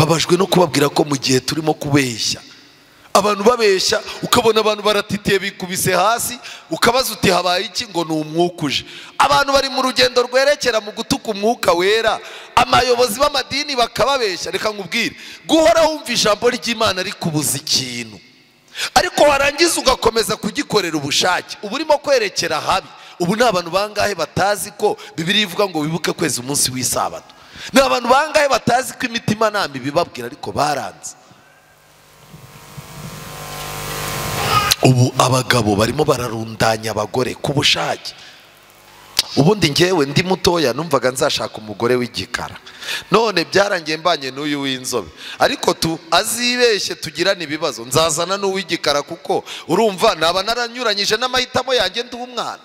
mbabajwe no kubabwira ko mu gihe turimo kubeshya, abantu babeshya ukabona abantu baratitiye bikubise hasi, ukabaza uti habaye iki, ngo ni umwuka uje. Abantu bari mu rugendo rwerekera mu gutuka umwuka wera, amayobozi b'amadini bakababeshya. Reka nkubwire, guhora wumva ijambo ry'Imana rikubuza ikintu, ariko warangiza ugakomeza kugikorera ubushake, uba urimo kwerekera habi. Ubu ni abantu bangahe batazi ko Bibiliya ivuga ngo wibuke kweza umunsi w'isabato? Ni abantu bangahe batazi ko imitima nama ibibabwira ariko baranze? Ubu abagabo barimo bararundanya abagore ku bushake. Ubundi ngewe ndi mutoya numvaga nzashaka umugore w'igikara, none byarangiye mbanye n'uyu w'inzobe. Ariko azibeshye tugirana ibibazo, nzazana n'uw'igikara, kuko urumva naba naranyuranyije n'amahitamo yanjye ndi umwana.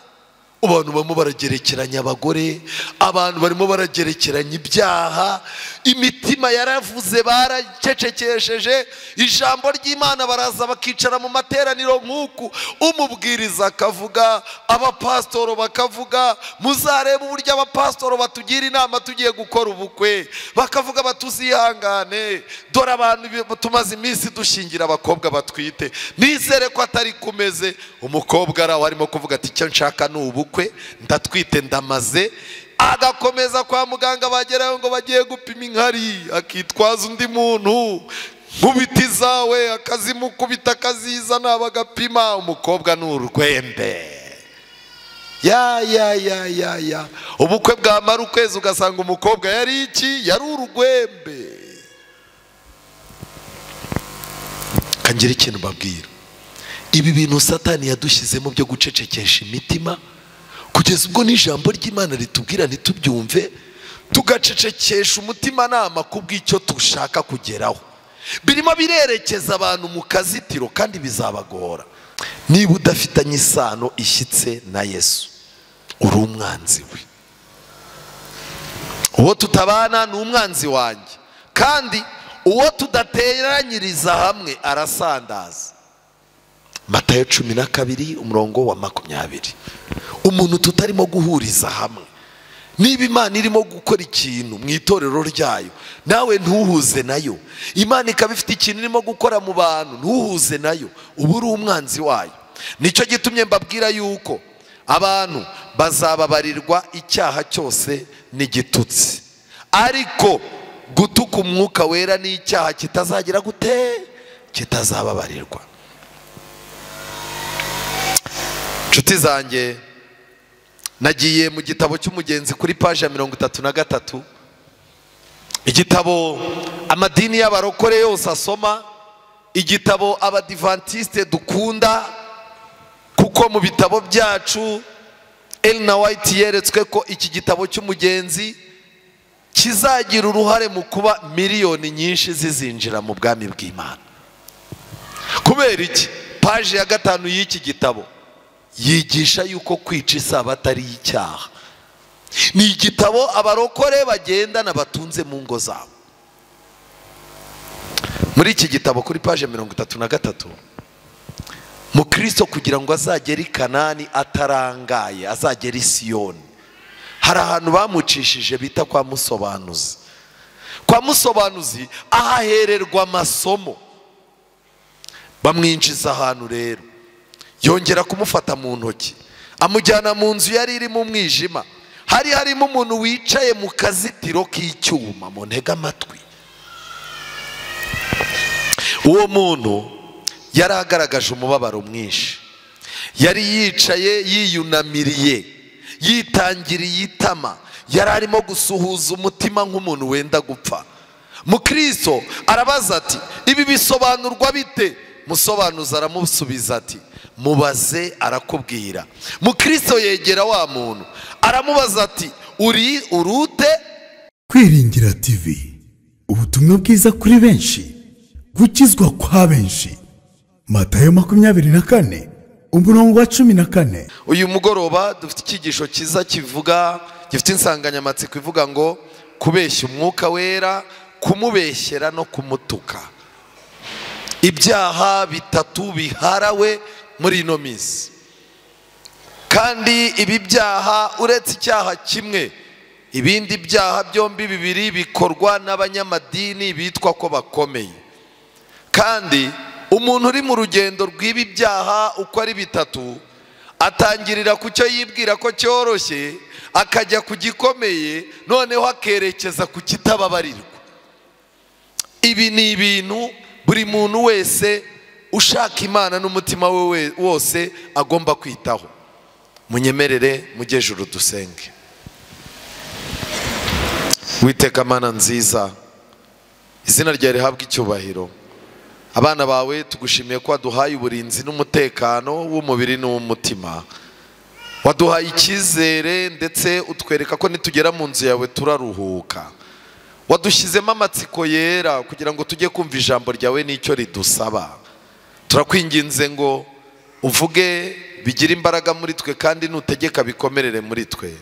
Abantu barimo baragerekeranya abagore, abantu barimo baragerekeranya ibyaha, imitima yaravuze baracecekesheje ijambo ry'Imana. Baraza bakicara mu materaniro nk'uku, umubwiriza akavuga, abapasitoro bakavuga. Muzarebe uburyo abapasitoro batugira inama tugiye gukora ubukwe, bakavuga batuzihangane, dore abantu tumaze iminsi dushingira abakobwa batwite, nizere ko atari kumeze. Umukobwa araho arimo kuvuga ati icyo nshaka ni ubukwe, ndatwite ndamaze. Agakomeza kwa muganga, bageraho ngo bagiye gupima inkari, akitwaza undi muntu, nkubiti zawe akazimukubita akazizana bagapima. Umukobwa ni urwembe. Ya ubukwe bwamara ukwezi ugasanga umukobwa yari iki? Yari urugwembe. Kangira ikintu babwira, ibi bintu Satani yadushyizemo byo gucecekesha imitima, kugeza ubwo n'ijambo ry'Imana ritubwira ntitubyumve, tugacecekesha umutima nama kubw'icyo dushaka kugeraho. Birimo birerekeza abantu mu kazitiro, kandi bizabagora. Niba udafitanye isano ishyitse na Yesu, uri umwanzi we. Uwo tutabana ni umwanzi wanjye, kandi uwo tudateranyiriza hamwe arasandaza. Matayo 12:20. Umuntu tutarimo guhuriza hamwe, niba Imana irimo gukora ikintu mu itorero ryayo, nawe ntuhuze nayo. Imana ikaba ifite ikintu irimo gukora mu bantu, ntuhuze nayo, uba uri umwanzi wayo. Nicyo gitumye mbabwira yuko abantu bazababarirwa icyaha cyose n'igitutsi, ariko gutuka umwuka wera ni icyaha kitazagira gute, kitazababarirwa. Nshuti zanjye, nagiye mu gitabo cy'umugenzi kuri paji ya 33, igitabo amadini y'abarokore yose asoma, igitabo abadivantiste dukunda, kuko mu bitabo byacu Ellen White yeretswe ko iki gitabo cy'umugenzi kizagira uruhare mu kuba miliyoni nyinshi zizinjira mu bwami bw'Imana. Kubera iki? Paji ya 5 y'iki gitabo yigisha yuko kwica isabato ari icyaha. Ni igitabo abarokore bagendana batunze mu ngo zabo. Muri iki gitabo kuri paje 33, Mukristo kugira ngo azagere i Kanani atarangaye, azagere i Siyoni, hari ahantu bamucishije bita kwa musobanuzi. Kwa musobanuzi ahahererwa amasomo. Bamwinjiza ahantu rero, yongera kumufata mu ntoki, amujyana mu nzu yari iri mu mwijima. Hari harimo umuntu wicaye mu kazitiro k'icyuma, mu ntega amatwi. Uwo muntu yari agaragaje umubabaro mwinshi, yari yicaye yiyunamiriye, yitangiriye itama, yari arimo gusuhuza umutima nk'umuntu wenda gupfa. Mukristo arabaza ati, ibi bisobanurwa bite? Musobanuza aramusubiza ati, mubaze arakubwira. Mukristo yegera wa muntu aramubaza ati, urute? Kwiringira TV, ubutumwa bwiza kuri benshi, gukizwa kwa benshi. Matayo 24:14. Uyu mugoroba dufite icyigisho kiza kivuga, gifite insanganyamatsiko ivuga ngo kubeshya umwuka wera, kumubeshyera no kumutuka. Ibyaha bitatu biharawe muri ino minsi, kandi ibi byaha uretse icyaha kimwe ibindi byaha byombi bibiri bikorwa n'abanyamadini bitwa ko bakomeye. Kandi umuntu uri mu rugendo rw'ibi byaha uko ari bitatu atangirira ku cyo yibwira ko cyoroshye akajya ku gikomeye, noneho akerekeza ku kitababarirwa. Ibi ni ibintu buri muntu wese ushaka Imana n'umutima we wose agomba kwitaho. Munyemerere mujye ijuru dusenge. Uwiteka Mana nziza, izina ryawe rihabwe icyubahiro. Abana bawe tugushimiye ko waduhaye uburinzi n'umutekano w'umubiri n'umutima. Waduhaye icyizere ndetse utwereka ko nitugera mu nzu yawe turaruhuka. Wadushyizemo amatsiko yera kugira ngo tujye kumva ijambo ryawe n'icyo ridusaba. Turakwinginze ngo uvuge bigira imbaraga muri twe, kandi nutegeka bikomerere muri twe,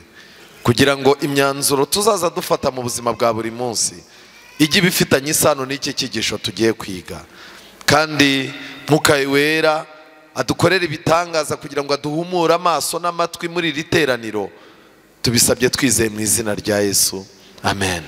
kugira ngo imyanzuro tuzaza dufata mu buzima bwa buri munsi ijye bifitanye isano n'iki cyigisho tugiye kwiga. Kandi Mwuka wera adukorere ibitangaza kugira ngo aduhumure amaso n'amatwi muri iri teraniro. Tubisabye twizeye mu izina rya Yesu, amen.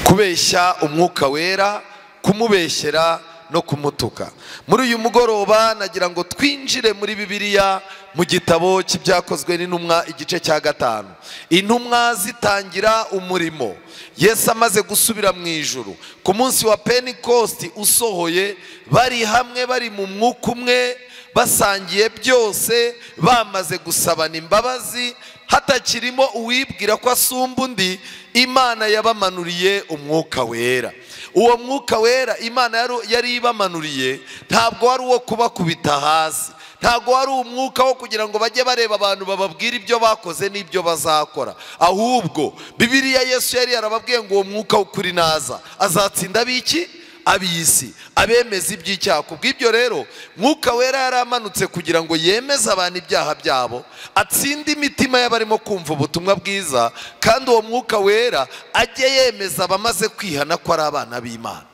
Kubeshya Umwuka wera, kumubeshyera no kumutuka. Muri uyu mugoroba nagira ngo twinjire muri Bibiliya mu gitabo cy'ibyakozwe n'intumwa igice cya 5. Intumwa zitangira umurimo, Yesu amaze gusubira mu ijuru. Ku munsi wa Pentecost usohoye, bari hamwe, bari mu mwuka umwe, basangiye byose, bamaze gusabana imbabazi, hatakirimo uwibwira ko asumba undi. Imana yabamanuriye Umwuka wera. Uwo Mwuka wera Imana yari ibamanuriye ntabwo wari uwo kubakubita hasi, ntabwo wari umwuka wo kugira ngo bajye bareba abantu bababwira ibyo bakoze n'ibyo bazakora. Ahubwo Bibiliya Yesu yari yarababwiye ngo uwo mwuka w'ukuri naza azatsinda abiki? Ab'isi, abemeza iby'icyaha. Kubw'ibyo rero Mwuka wera yaramanutse kugira ngo yemeze abantu ibyaha byabo, atsinde imitima y'abarimo kumva ubutumwa bwiza, kandi uwo Mwuka wera ajye yemeza abamaze kwihana ko ari abana b'Imana.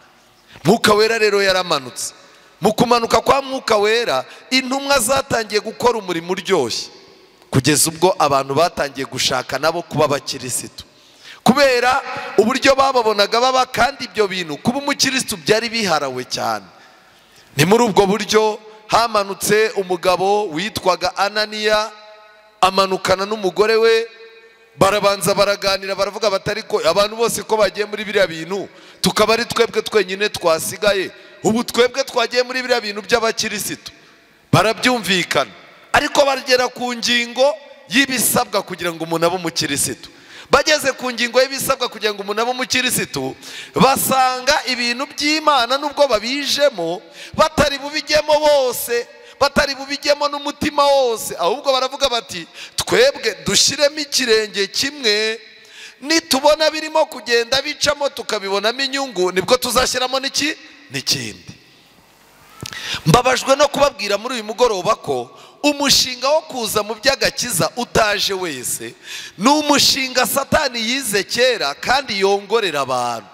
Mwuka wera rero yaramanutse. Mu kumanuka kwa Mwuka wera, intumwa zatangiye gukora umurimo uryoshye, kugeza ubwo abantu batangiye gushaka nabo kuba abakirisitu, kubera uburyo bababonaga baba. Kandi ibyo bintu kuba umukirisitu byari biharawe cyane. Ni muri ubwo buryo hamanutse umugabo witwaga Ananiya, amanukana n'umugore we. Barabanza baraganira, baravuga batari ko abantu bose ko bagiye muri biriya bintu tukaba ari twebwe twenyine twasigaye, ubu twebwe twagiye muri biriya bintu by'abakirisitu. Barabyumvikana, ariko bagera ku ngingo y'ibisabwa kugira ngo umuntu abe umukirisitu. Bageze ku ngingo y'ibisabwa kugira ngo umuntu abe umukirisitu, basanga ibintu by'Imana nubwo babijemo batari bubijyemo bose, batari bubijyemo n'umutima wose. Ahubwo baravuga bati twebwe dushyiremo ikirenge kimwe, nitubona birimo kugenda bicamo tukabibonamo inyungu, nibwo tuzashyiramo n'ikindi. Mbabajwe no kubabwira muri uyu mugoroba ko umushinga wo kuza mu by'agakiza utaje wese ni umushinga Satani yize kera kandi yongorera abantu.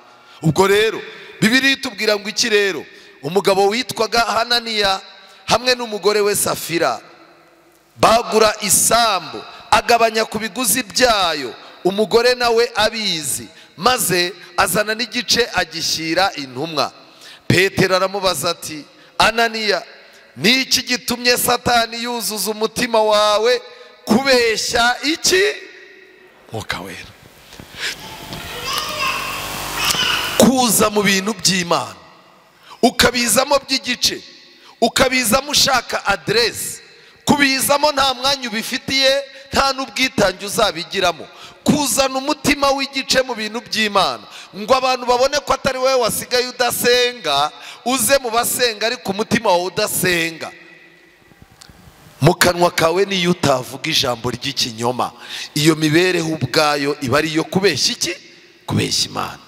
Ubwo rero Bibiliya itubwira ngo iki rero? Umugabo witwaga Hananiya hamwe n'umugore we Safira bagura isambu, agabanya ku biguzi byayo, umugore nawe abizi, maze azana n'igice agishyira intumwa. Petero aramubaza ati, Ananiya, ni iki gitumye Satani yuzuza umutima wawe kubeshya iki? Mwuka wera. Kuza mu bintu by'Imana ukabizamo by'igice, ukabizamo ushaka aderesi, kubizamo nta mwanya ubifitiye, nta n'ubwitange uzabigiramo. Kuzana umutima w'igice mu bintu by'Imana ngo abantu babone ko atari wowe wasigaye udasenga, uze mu basenga ariko umutima wawe udasenga. Mu kanwa kawe niyo utavuga ijambo ry'ikinyoma, iyo mibereho ubwayo iba ari iyo kubeshya iki? Kubeshya Imana.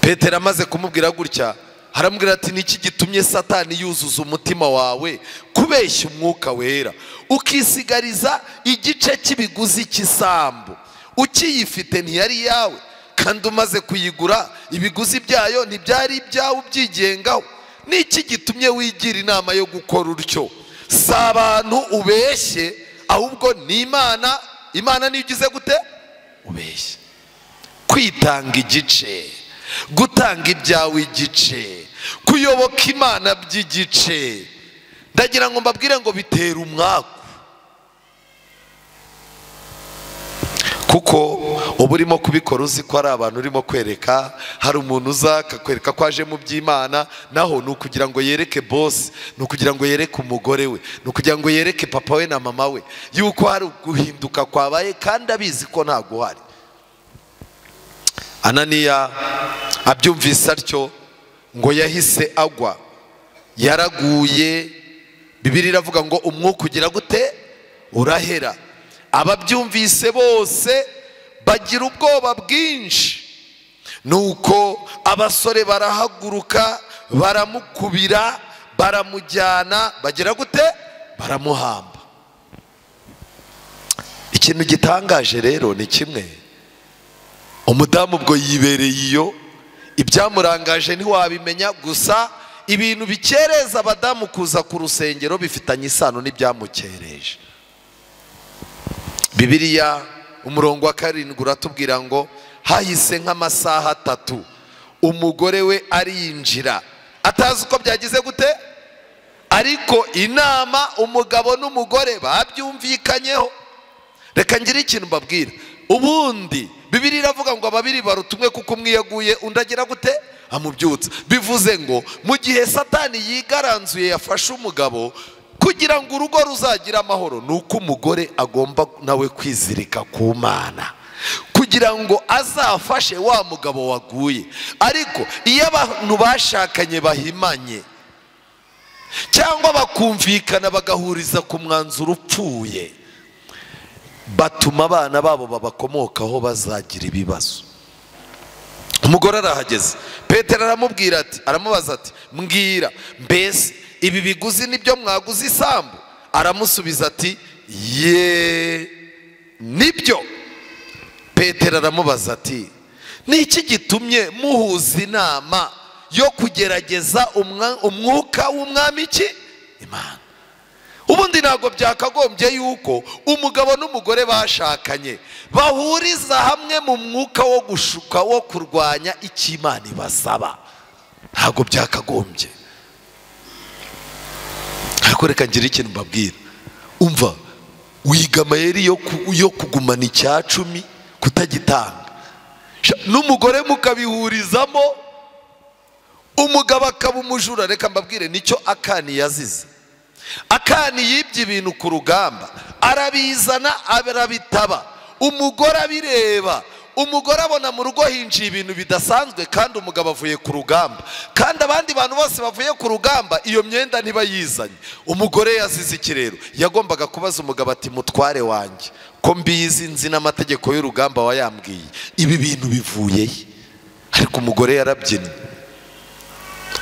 Petero amaze kumubwira gutya, haramubwira ati, niki gitumye Satani yuzuza umutima wawe kubeshya Umwuka wera, ukisigariza igice cy'ibiguzi cy'isambu, ukiyifite ntiyari yawe, kandi umaze kuyigura ibiguzi byayo ntibyari ibyawe ubyigengaho. Niki gitumye wigira inama yo gukora utyo? Si abantu ubeshye, ahubwo ni Imana Imana niyo ugize gute ubeshya. Kwitanga igice, gutanga ibyawe igice, kuyoboka Imana by'igice, ndagira ngo mbabwire ngo bitera umwaku. Kuko uba urimo kubikora uzi ko ari abantu urimo kwereka, hari umuntu uza akakwereka ko aje mu by'Imana, naho ni ukugira ngo yereke bosi, ni ukugira ngo yereke umugore we, ni ukugira ngo yereke papa we na mama we yuko hari guhinduka kwabaye, kandi abizi ko nta guhari. Ananiya abyumvise atyo ngo yahise agwa, yaraguye. Bibiliya iravuga ngo umwuka ugira gute urahera. Ababyumvise bose bagira ubwoba bwinshi, nuko abasore barahaguruka baramukubira, baramujyana, bagira gute baramuhamba. Ikintu gitangaje rero ni kimwe, umudamu ubwo yibereye iyo, ibyamurangaje ntiwabimenya, gusa ibintu bikereza abadamu kuza ku rusengero bifitanye isano n'ibyamukereje. Bibiliya umurongo wa 7 uratubwira ngo hahise nk'amasaha 3 umugore we arinjira, atazi uko byagize gute, ariko inama umugabo n'umugore babyumvikanyeho. Reka ngire ikintu mbabwira, ubundi Bibiliya iravuga ngo ababiri barutumwe kuko umwe yaguye undi agira gute amubyutsa. Bivuze ngo mu gihe Satani yigaranzuye yafashe umugabo kugira ngo urugo ruzagira amahoro, nuko umugore agomba nawe kwizirika ku Mana kugira ngo azafashe wa mugabo waguye. Ariko iyo abantu bashakanye bahimanye cyangwa bakumvikana bagahuriza ku mwanzuro upfuye, batuma abana babo babakomokaho bazagira ibibazo. Umugore arahageze, Petero aramubwira ati, aramubaza ati mbwira, mbese ibi biguzi nibyo mwaguze isambu? Aramusubiza ati ye nibyo. Petero aramubaza ati niki gitumye muhuza inama yo kugerageza umwuka w'umwami iki Imana? Ubundi ntabwo byakagombye yuko umugabo n'umugore bashakanye bahuriza hamwe mu mwuka wo gushuka, wo kurwanya icyo Imana ibasaba. Ntabwo byakagombye. Ariko reka ngire ikintu mbabwira, umva, wiga amayeri yo kugumana icya 10 kutagitanga, n'umugore mukabihurizamo, umugabo akaba umujura. Reka mbabwire nicyo Akani yazize. Akani yibye ibintu ku rugamba, arabizana arabitaba, umugore abireba, umugore abona mu rugo hinjiye ibintu bidasanzwe, kandi umugabo avuye ku rugamba, kandi abandi bantu bose bavuye ku rugamba iyo myenda niba yizanye. Umugore yazize iki rero? Yagombaga kubaza umugabo ati mutware wanjye, ko mbizi nzi n'amategeko y'urugamba wayambwiye, ibi bintu bivuye he? Ariko umugore yarabyinnye.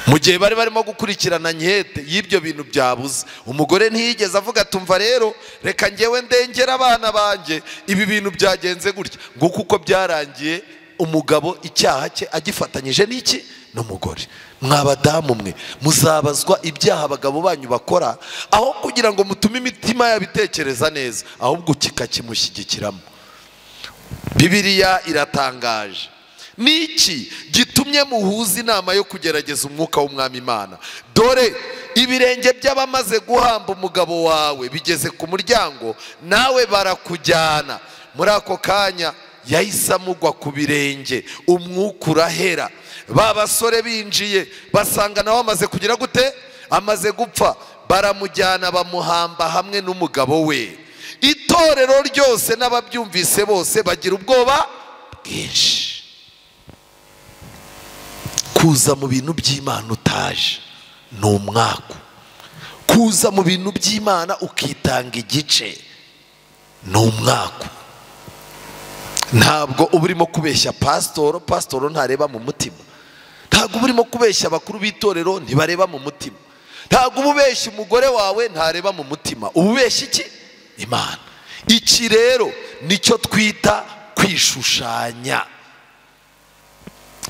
Mu gihe bari barimo gukurikirana nkete y'ibyo bintu byabuze, umugore ntiyigeze avuga ati umva rero reka ngewe ndengera abana banjye, ibi bintu byagenze gutya. Ngo kuko byarangiye umugabo icyaha cye agifatanyije n'iki n'umugore. Mwabadamu mwe muzabazwa ibyaha abagabo banyu bakora, aho kugira ngo mutume imitima yabitekereza neza, ahubwo kikakimushyigikiramo. Bibiliya iratangaje. Niki gitumye muhuza inama yo kugerageza umwuka w'umwami Imana? Dore ibirenge by'abamaze guhamba umugabo wawe bigeze ku muryango, nawe barakujyana. Muri ako kanya yahise amugwa ku birenge, umwuka urahera. Ba basore binjiye basanga nawe amaze kugira gute, amaze gupfa. Baramujyana bamuhamba hamwe n'umugabo we. Itorero ryose n'ababyumvise bose bagira ubwoba bwinshi. Kuza mu bintu by'Imana utaje ni umwaku. Kuza mu bintu by'Imana ukitanga igice ni umwaku. Ntabwo uba urimo kubeshya pasitoro, pasitoro ntareba mu mutima. Ntabwo uba urimo kubeshya abakuru b'itorero, ntibareba mu mutima. Ntabwo uba ubeshya umugore wawe, ntareba mu mutima. Uba ubeshya iki? Imana. Iki rero nicyo twita kwishushanya.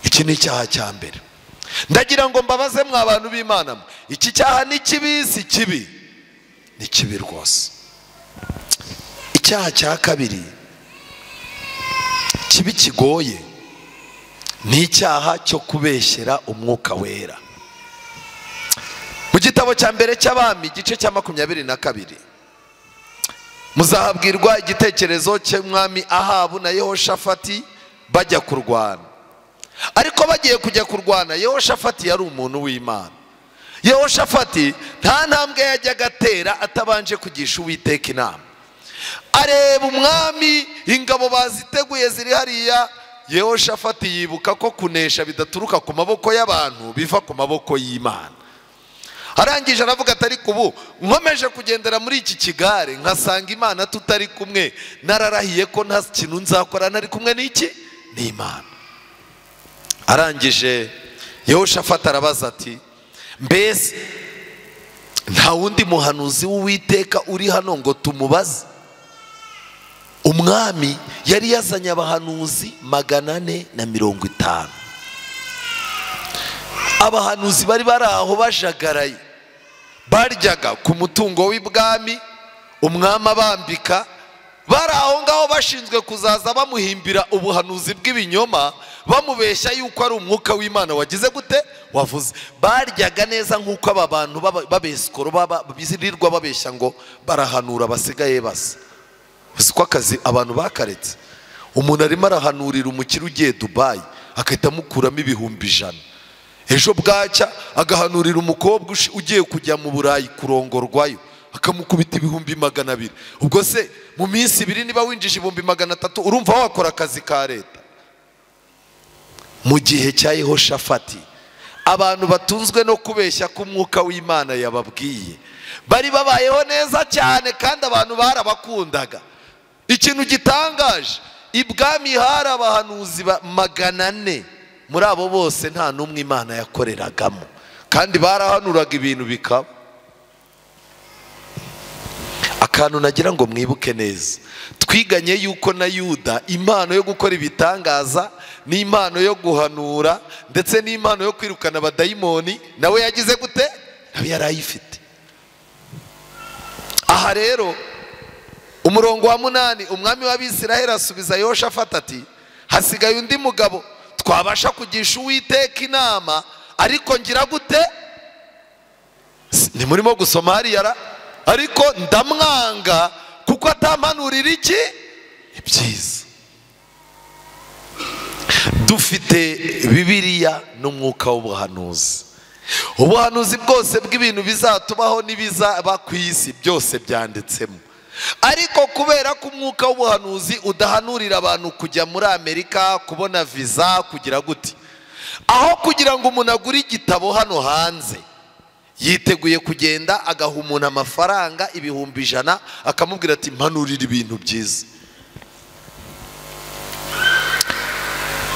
Iki ni icyaha cya mbere. Ndagira ngo mbabaze mwa abantu b'Imana, iki cyaha ni kibi si kibi? Ni kibi rwose. icyaha cya kabiri kibi kigoye ni icyaha cyo kubeshyera umwuka wera. Mu gitabo cya mbere cy'Abami igice cya 22 muzahabwirwa igitekerezo cy'umwami Ahabu na Yehoshafati bajya kurwana. Ariko bagiye kujya kurwana, Yehoshafati yari umuntu w'Imana. Yehoshafati nta ntambwe yajyaga atera atabanje kugisha Uwiteka inama. Areba umwami, ingabo baziteguye ziri hariya. Yehoshafati yibuka ko kunesha bidaturuka ku maboko y'abantu, biva ku maboko y'Imana. Arangije aravuga ati ariko ubu nkomeje kugendera muri iki kigare nkasanga Imana tutari kumwe, nararahiye ko nta kintu nzakora nari kumwe n'iki n'Imana. Arangije Yehoshafati arabaza ati mbese nta wundi muhanuzi w'Uwiteka uri hano ngo tumubaze? Umwami yari yazanye abahanuzi 450. Abahanuzi bari baraho bajagaraye, baryaga ku mutungo w'ibwami, umwami abambika, baraho ngaho bashinzwe kuzaza bamuhimbira ubuhanuzi bw'ibinyoma, bamubeshya yuko ari umwuka w'Imana wagize gute wavuze. Baryaga neza nk'uko aba bantu babesikoro bizirirwa babeshya ngo barahanura basigaye basa. Uziko akazi abantu bakaretse. Umuntu arimo arahanurira umukire ugiye Dubai akahita amukuramo 100,000. Ejo bwacya agahanurira umukobwa ugiye kujya mu Burayi kurongorwayo akamukubita 200,000. Ubwo se mu minsi 2 niba winjije 300,000 urumva wakora akazi ka leta? Mu gihe cya Yehoshafati abantu batunzwe no kubeshya ko umwuka w'Imana yababwiye bari babayeho neza cyane, kandi abantu barabakundaga. Ikintu gitangaje, ibwami hari abahanuzi 400. Muri abo bose nta n'umwe Imana yakoreragamo, kandi barahanuraga ibintu bikaba. Akantu nagira ngo mwibuke neza, twiganye yuko na Yuda impano yo gukora ibitangaza n'impano yo guhanura ndetse n'impano yo kwirukana abadayimoni nawe yagize gute, nawe yarayifite. Aha rero umurongo wa 8, umwami w'Abisiraheli asubiza Yehoshafati ati hasigaye undi mugabo twabasha kugisha Uwiteka inama, ariko ngira gute? Ni murimo gusoma hariya, ariko ndamwanga kuko atampanurira iki ibyiza. Dufite Bibiliya n'umwuka w'ubuhanuzi. Ubuhanuzi bwose bw'ibintu bizatubaho n'ibizaba ku isi byose byanditsemo. Ariko kubera ko umwuka w'ubuhanuzi udahanurira abantu kujya muri Amerika kubona visa kugira gute, aho kugira ngo umuntu agure igitabo hano hanze, yiteguye kugenda agaha umuntu amafaranga 100,000 akamubwira ati mpanurira ibintu byiza.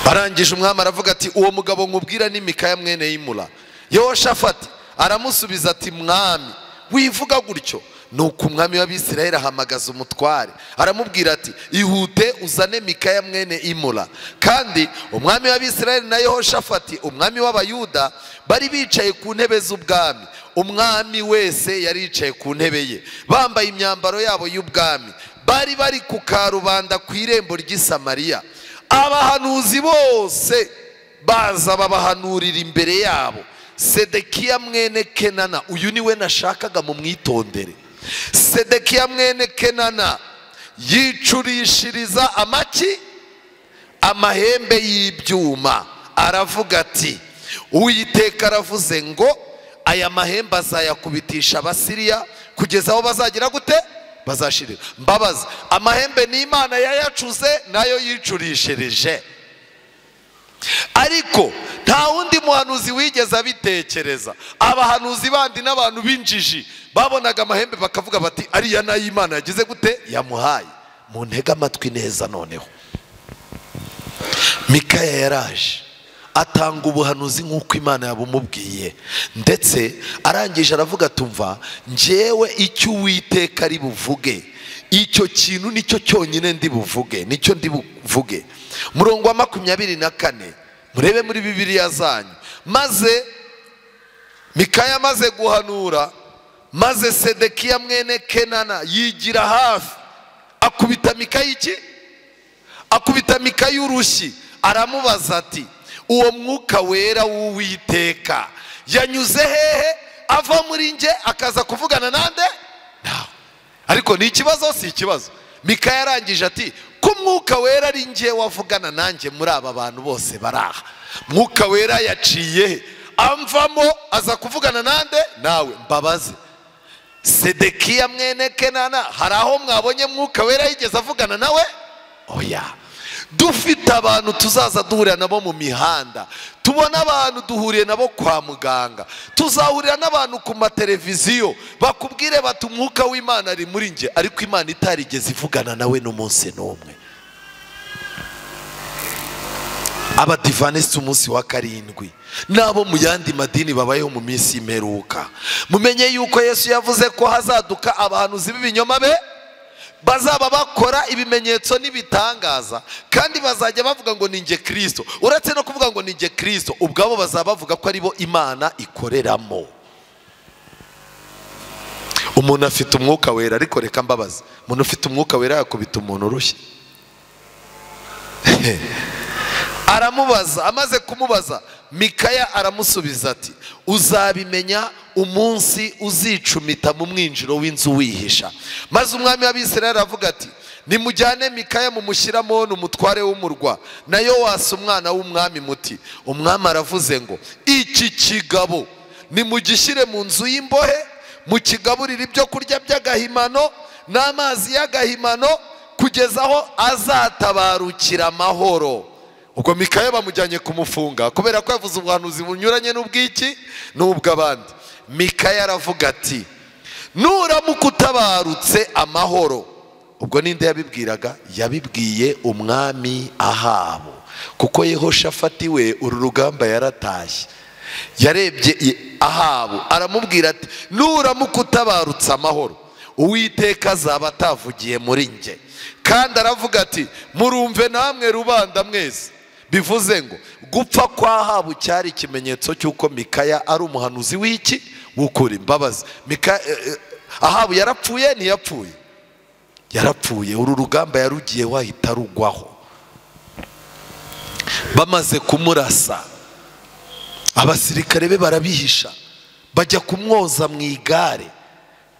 Barangije umwami aravuga ati uwo mugabo nkubwira ni Mikaya mwene Imula. Yehoshafati aramusubiza ati mwami wivuga gutyo. Nuko umwami w'Abisiraheli ahamagaza umutware aramubwira ati ihute uzane Mikaya mwene Imula. Kandi umwami w'Abisiraheli na Yehoshafati umwami w'Abayuda bari bicaye ku ntebe z'ubwami. Umwami wese yari yicaye ku ntebe ye bambaye imyambaro yabo y'ubwami, bari bari ku karubanda ku irembo ry'i Samariya. Abahanuzi bose baza babahanurira imbere yabo. Sedekiya mwene Kenana, uyu niwe nashakaga mu mwitondere. Sedekiya mwene Kenana yicurishiriza amahembe y'ibyuma, aravuga ati Uwiteka aravuze ngo aya mahembe azayakubitisha Abasiriya kugeza aho bazagira gute bazashirira. Mbabaza, amahembe ni Imana yayacuze nayo yicurishirije. Ariko nta wundi muhanuzi wigeze abitekereza. Abahanuzi bandi n'abantu b'injiji babonaga amahembe bakavuga bati ariya nayo Imana yagize gute yamuhaye. Mu ntega amatwi neza noneho, Mikaya yaraje atanga ubuhanuzi nk'uko Imana yabumubwiye, ndetse arangije aravuga tumva njyewe icyo Uwiteka ari buvuge icyo kintu nicyo cyonyine ndi buvuge, nicyo ndi buvuge. Murongo wa 24 murebe muri Bibiliya zanyu. Maze Mikaya amaze guhanura, maze Sedekiya mwene Kenana yigira hafi akubita Mikaya iki? Akubita Mikaya urushyi, aramubaza ati uwo mwuka wera w'Uwiteka yanyuze hehe ava muri nge akaza kuvugana nande? Nawe. Ariko ni ikibazo si ikibazo? Mikaya yarangije ati ko mwuka wera ari nge wavugana nanjye muri aba bantu bose baraha, mwuka wera yaciye amvamo aza kuvugana nande? Nawe. Mbabaze, Sedekiya mwene Kenana hari aho mwabonye mwuka wera yigeze avugana nawe? Oya. Dufite abantu tuzaza duhurira nabo mu mihanda, tubona abantu duhuriye nabo kwa muganga, tuzahurira n'abantu ku mateleviziyo bakubwire bati umwuka w'Imana ari muri nge, ariko Imana itarigeze ivugana nawe n'umunsi n'umwe. Abadivanisi umunsi wa karindwi nabo mu yandi madini babayeho mu minsi y'imperuka, mumenye yuko Yesu yavuze ko hazaduka abahanuzi b'ibinyoma be, bazaba bakora ibimenyetso n'ibitangaza, kandi bazajya bavuga ngo ni nge Kristo. Uretse no kuvuga ngo ni nge Kristo, ubwabo bazaba bavuga ko ari bo Imana ikoreramo. Umuntu afite umwuka wera, ariko reka mbabaza, umuntu ufite umwuka wera yakubita umuntu urushye? Aramubaza, amaze kumubaza Mikaya aramusubiza ati uzabimenya umunsi uzicumita mu mwinjiro w'inzu wihisha. Maze umwami w'Abisirayeli aravuga ati nimujyane Mikaya mumushyiramo n'umutware w'umurwa na Yowasi umwana w'umwami muti umwami aravuze ngo iki kigabo nimugishyire mu nzu y'imbohe, mukigaburire ibyo kurya by'agahimano n'amazi y'agahimano kugeza aho azatabarukira amahoro. Ubwo Mikaya bamujyanye kumufunga kubera ko yavuze ubuhanuzi bunyuranye n'ubw'iki n'ubw'abandi. Mikaya aravuga ati nuramuka utabarutse amahoro. Ubwo ninde yabibwiraga? Yabibwiye umwami Ahabu, kuko Yehoshafati we uru rugamba yaratashye. Yarebye Ahabu aramubwira ati nuramuka utabarutse amahoro Uwiteka azaba atavugiye muri nge. Kandi aravuga ati murumve namwe rubanda mwese, bivuze ngo gupfa kwa Ahabu cyari ikimenyetso cy'uko Mikaya ari umuhanuzi w'iki? W'ukuri. Mbabazi, Ahabu yarapfuye ntiyapfuye? Yarapfuye. Uru rugamba yarugiye wahita rugwaho. Bamaze kumurasa abasirikare be barabihisha, bajya kumwoza mu igare.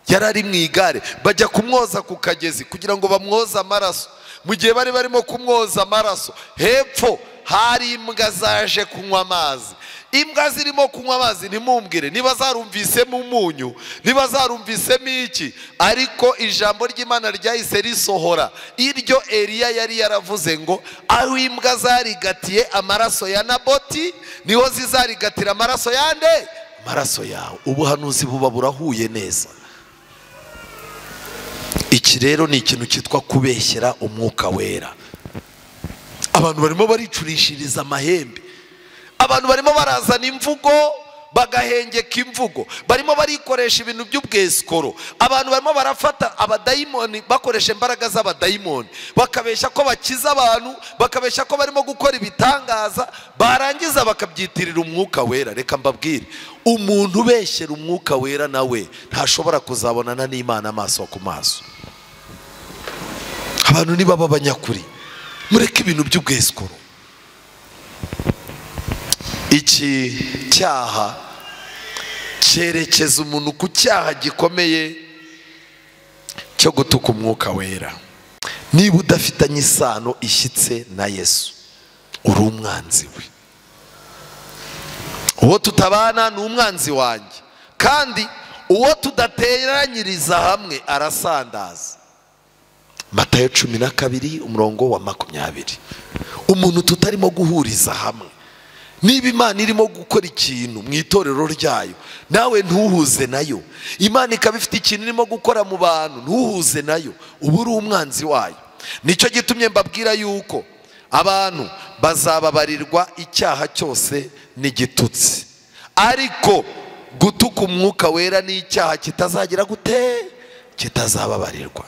Yarari mu igare, bajya kumwoza ku kagezi kugira ngo bamwoze amaraso. Mu gihe bari barimo kumwoza amaraso, hepfo hari imbwa zaje kunywa amazi. Imbwa zirimo kunywa amazi, ntimumbwire niba zarumvisemo umunyu, niba zarumvisemo iki, ariko ijambo ry'Imana ryahise risohora iryo Eliya yari yaravuze ngo aho imbwa zarigatiye amaraso ya Naboti niho zizarigatira amaraso yande? Amaraso yawe. Ubuhanuzi buba burahuye neza. Iki rero ni ikintu cyitwa kubeshyera umwuka wera. Abantu barimo baricurishiriza amahembe, abantu barimo barazana imvugo bagahengeka imvugo, barimo barikoresha ibintu by'ubwesikoro. Abantu barimo barafata abadayimoni bakoresha imbaraga z'abadayimoni, bakabeshya ko bakiza abantu, bakabeshya ko barimo gukora ibitangaza, barangiza bakabyitirira umwuka wera. Reka mbabwire, umuntu ubeshyera umwuka wera nawe ntashobora kuzabonana n'Imana amaso ku maso. Abantu niba babanyakuri, mureke ibintu by'ubwesikoro. Iki cyaha cyerekeza umuntu ku cyaha gikomeye cyo gutuka umwuka wera. Niba udafitanye isano ishyitse na Yesu, uri umwanzi we. Uwo tutabana ni umwanzi wanjye, kandi uwo tudateranyiriza hamwe arasandaza. Matayo 12:20. Umuntu tutarimo guhuriza hamwe, niba Imana irimo gukora ikintu mu itorero ryayo, nawe ntuhuze nayo. Imana ikaba ifite ikintu irimo gukora mu bantu, ntuhuze nayo, uba uri umwanzi wayo. Nicyo gitumye mbabwira yuko abantu bazababarirwa icyaha cyose n'igitutsi, ariko gutuka umwuka wera ni icyaha kitazagira gute? Kitazababarirwa.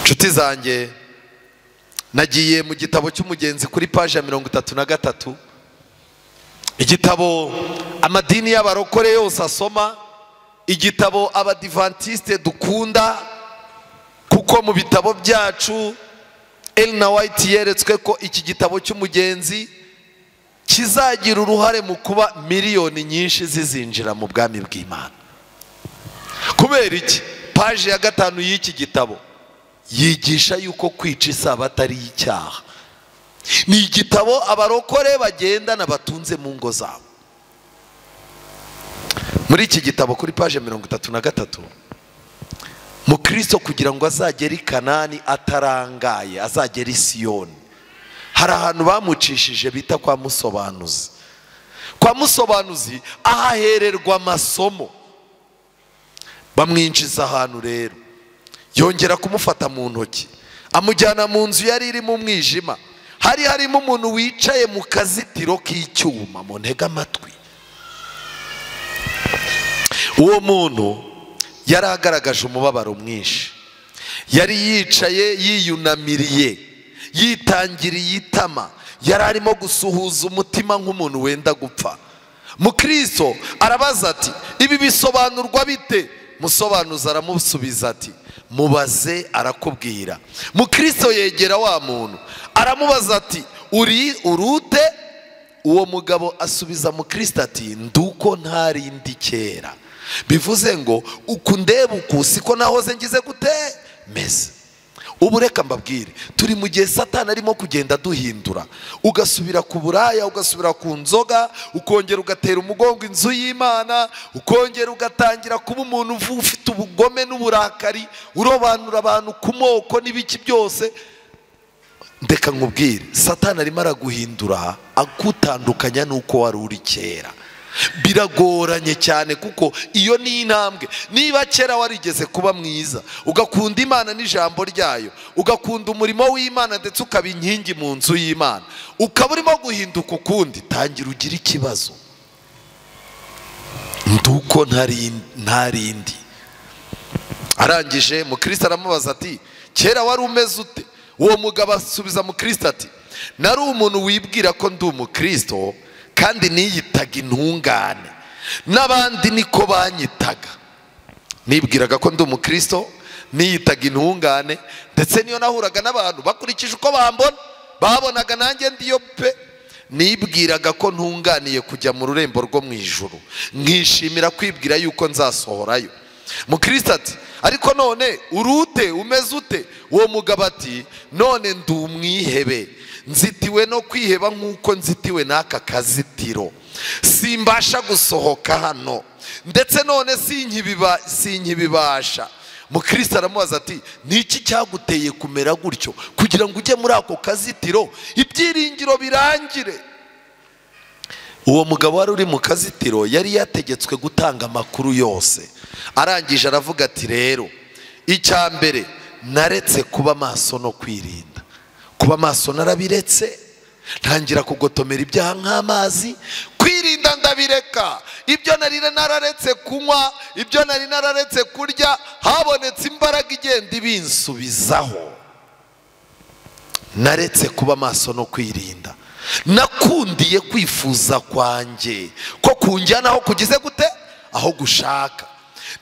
Nshuti zanjye, nagiye mu gitabo cy'umugenzi kuri paji ya 33. Igitabo amadini y'abarokore yose asoma, igitabo abadivantiste dukunda, kuko mu bitabo byacu Ellen White yeretswe ko iki gitabo cy'umugenzi kizagira uruhare mu kuba miliyoni nyinshi zizinjira mu bwami bw'Imana. Kubera iki? Paje ya 5 y'iki gitabo yigisha yuko kwica isabato ari icyaha. Ni igitabo abarokore bagendana batunze mu ngo zabo. Muri iki gitabo kuri paje 33, Mukristo kugira ngo azagere i Kanani atarangaye, azagere i Siyoni, hari ahantu bamucishije bita kwa musobanuzi. Kwa musobanuzi ahahererwa amasomo. Bamwinjiza ahantu rero, yongera kumufata mu ntoki, amujyana mu nzu yari iri mu mwijima. Hari harimo umuntu wicaye mu kazitiro k'icyuma, mu ntega amatwi. Uwo muntu yari agaragaje umubabaro mwinshi, yari yicaye yiyunamiriye, yitangiriye itama, yari arimo gusuhuza umutima nk'umuntu wenda gupfa. Mukristo arabaza ati, ibi bisobanurwa bite? Musobanuza aramusubiza ati, mubaze arakubwira. Mukristo yegera wa muntu aramubaza ati, urute? Uwo mugabo asubiza Mukristo ati, nduko ntarindi kera. Bivuze ngo ukundeba uku siko nahoze ngize gute meze. Ubu reka mbabwire, turi mu gihe Satani arimo kugenda duhindura, ugasubira ku buraya, ugasubira ku nzoga, ukongera ugatera umugongo inzu y'Imana, ukongera ugatangira kuba umuntu ufite ubugome n'uburakari, urobanura abantu ku moko n'ibiki byose. Ndeka nkubwire, Satani arimo araguhindura agutandukanya nuko wari uri kera. Biragoranye cyane, kuko iyo ni intambwe. Niba kera warigeze kuba mwiza, ugakunda Imana n'ijambo ryayo, ugakunda umurimo w'Imana ndetse ukaba inkingi mu nzu y'Imana, ukaba urimo guhinduka ukundi, tangira ugira ikibazo. Nduko ntarindi. Arangije Mukristo aramubaza ati, kera wari umeze ute? Uwo mugabo asubiza Mukristo ati, nari umuntu wibwira ko ndi umukristo kandi niyitaga intungane, n'abandi niko banyitaga. Nibwiraga ko ndi umukristo, niyitaga intungane, ndetse niyo nahuraga n'abantu bakurikije uko bambona, babonaga nanjye ndiyo pe. Nibwiraga ko ntunganiye kujya mu rurembo rwo mu ijuru, nkishimira kwibwira yuko nzasohorayo. Mukristo ati, ariko none urute, umeze ute? Uwo mugabo ati, none ndi umwihebe, nzitiwe no kwiheba nk'uko nzitiwe n'aka kazitiro, simbasha gusohoka hano, ndetse none sinkibibasha. Mukristo aramubaza ati, niki cyaguteye kumera gutyo kugira ngo ujye muri ako kazitiro ibyiringiro birangire? Uwo mugabo wari uri mu kazitiro yari yategetswe gutanga amakuru yose. Arangije aravuga ati, rero icya mbere naretse kuba maso no kwirinda. Kuba maso narabiretse, ntangira kugotomera ibyaha nk'amazi. Kwirinda ndabireka, ibyo nari nararetse kunywa, ibyo nari nararetse kurya, habonetse imbaraga igenda ibinsubizaho. Naretse kuba maso no kwirinda, nakundiye kwifuza kwanjye ko kunjyana aho kugize gute, aho gushaka.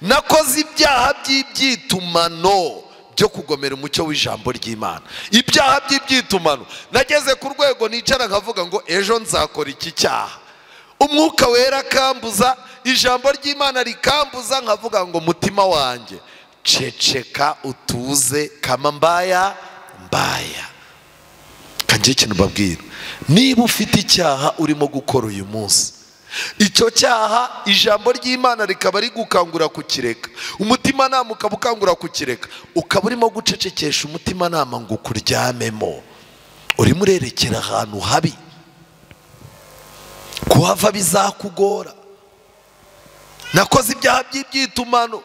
Nakoze ibyaha by'ibyitumano byo kugomera umucyo w'ijambo ry'Imana. Ibyaha by'ibyitumano, nageze ku rwego nicara nkavuga ngo ejo nzakora iki cyaha. Umwuka wera akambuza, ijambo ry'Imana rikambuza, nkavuga ngo mutima wanjye ceceka utuze kama mbaya. Kanjye ikintu babwira, niba ufite icyaha urimo gukora uyu munsi, icyo cyaha ijambo ry'Imana rikaba rigukangura kukireka, umutima nama ukaba ukangura kukireka, ukaba urimo gucecekesha umutima nama ngo ukuryamemo, urimo urerekera ahantu habi, kuhava bizakugora. Nakoze ibyaha by'ibyitumano,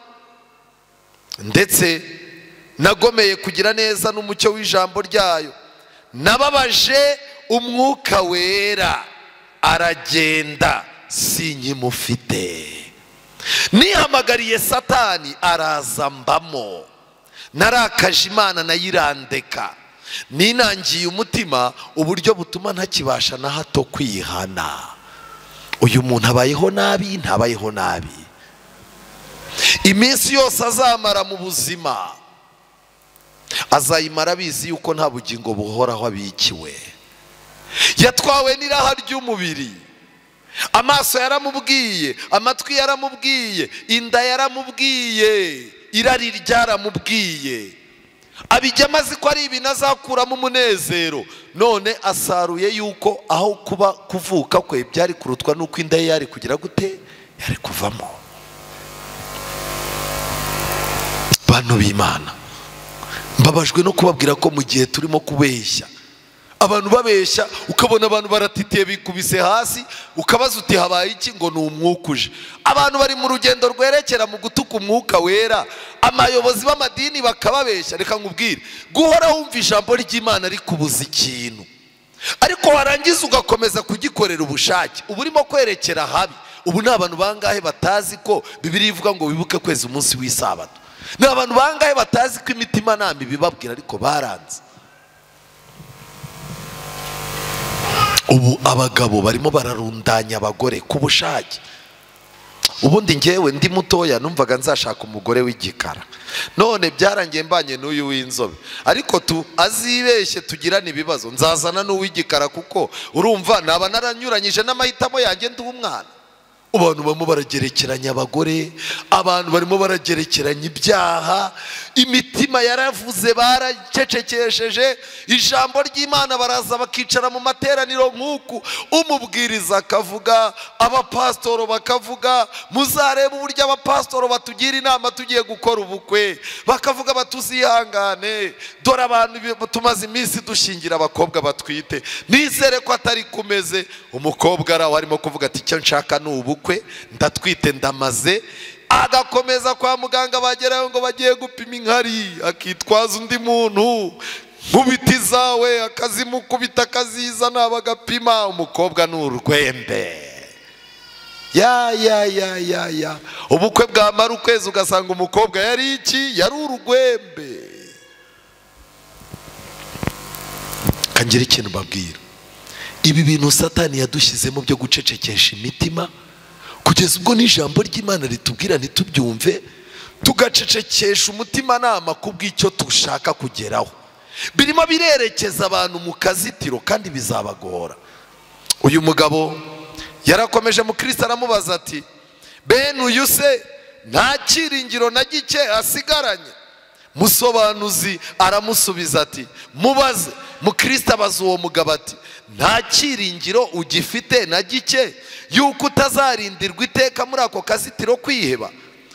ndetse nagomeye kugira neza n'umucyo w'ijambo ryayo, nababaje umwuka wera, aragenda sinkimufite. Nihamagariye Satani araza mbamo, narakaje Imana nayirandeka, ninangiye umutima uburyo butuma ntakibasha na hato kwihana. Uyu muntu abayeho nabi, ntabayeho nabi. iminsi yose azamara mu buzima azayimara abizi yuko nta bugingo buhoraho abikiwe. Yatwawe n'iraha ry'umubiri, amaso yaramubwiye, amatwi yaramubwiye, inda yaramubwiye, irari ryaramubwiye, abijyamo azi ko ari ibintu azakuramo umunezero. None asaruye yuko aho kuba kuvuka kwe byari kurutwa n'uko inda ye yari kugira gute, yari kuvamo. Bantu b'Imana, mbabajwe no kubabwira ko mu gihe turimo kubeshya, abantu babeshya, ukabona abantu baratitiye bikubise hasi, ukabaza uti habaye iki, ngo ni umwuka uje. Abantu bari mu rugendo rwerekera mu gutuka umwuka wera, amayobozi b'amadini bakababeshya. Reka nkubwire, guhora wumva ijambo ry'Imana rikubuza ikintu, ariko warangiza ugakomeza kugikorera ubushake, uba urimo kwerekera habi. Ubu ni abantu bangahe batazi ko Bibiliya ivuga ngo wibuke kweza umunsi w'isabato? Ni abantu bangahe batazi ko imitima nambi bibabwira ariko baranze? Ubu abagabo barimo bararundanya abagore ku bushake. Ubundi ngewe ndi mutoya numvaga nzashaka umugore w'igikara, none byarangiye mbanye n'uyu w'inzobe. Ariko azibeshye tugirana ibibazo, nzazana n'uw'igikara, kuko urumva naba naranyuranyije n'amahitamo yanjye ndi umwana. Abantu barimo baragerekeranya abagore, abantu barimo baragerekeranya ibyaha, imitima yaravuze baracecekesheje, ijambo ry'Imana baraza bakicara mu materaniro nk'uku, umubwiriza akavuga, abapastoro bakavuga. Muzarebe uburyo abapastoro batugira inama tugiye gukora ubukwe, bakavuga batuzihangane, dore abantu tumaze iminsi dushingira abakobwa batwite, nizere ko atari kumeze. Umukobwa araho arimo kuvuga ati icyo nshaka ni ubukwe, ndatwite ndamaze. Agakomeza kwa muganga, bagerayo ngo bagiye gupima inkari, akitwaza undi muntu, nkubiti zawe akazimukubita akazizana bagapima. Umukobwa ni urwembe. Ya ubukwe bwamara ukwezi ugasanga umukobwa yari iki, yari urugwembe. Kangira ikintu babwira, ibi bintu Satani yadushyizemo byo gucecekesha imitima, kugeza ubwo n'ijambo ry'Imana ritubwira ntitubyumve, tugacecekesha umutima nama kubw'icyo tushaka kugeraho. Birimo birerekeza abantu mu kazitiro kandi bizabagora. Uyu mugabo yarakomeje mu Kristo aramubaza ati, bene uyu se nta cyiringiro na gike asigaranye? Musobanuzi aramusubiza ati, mubaze. Mu Kristo abaza uwo mugabo ati, nta cyiringiro ugifite na gike yuko utazarindirwa iteka muri ako kazitiro kwiheba?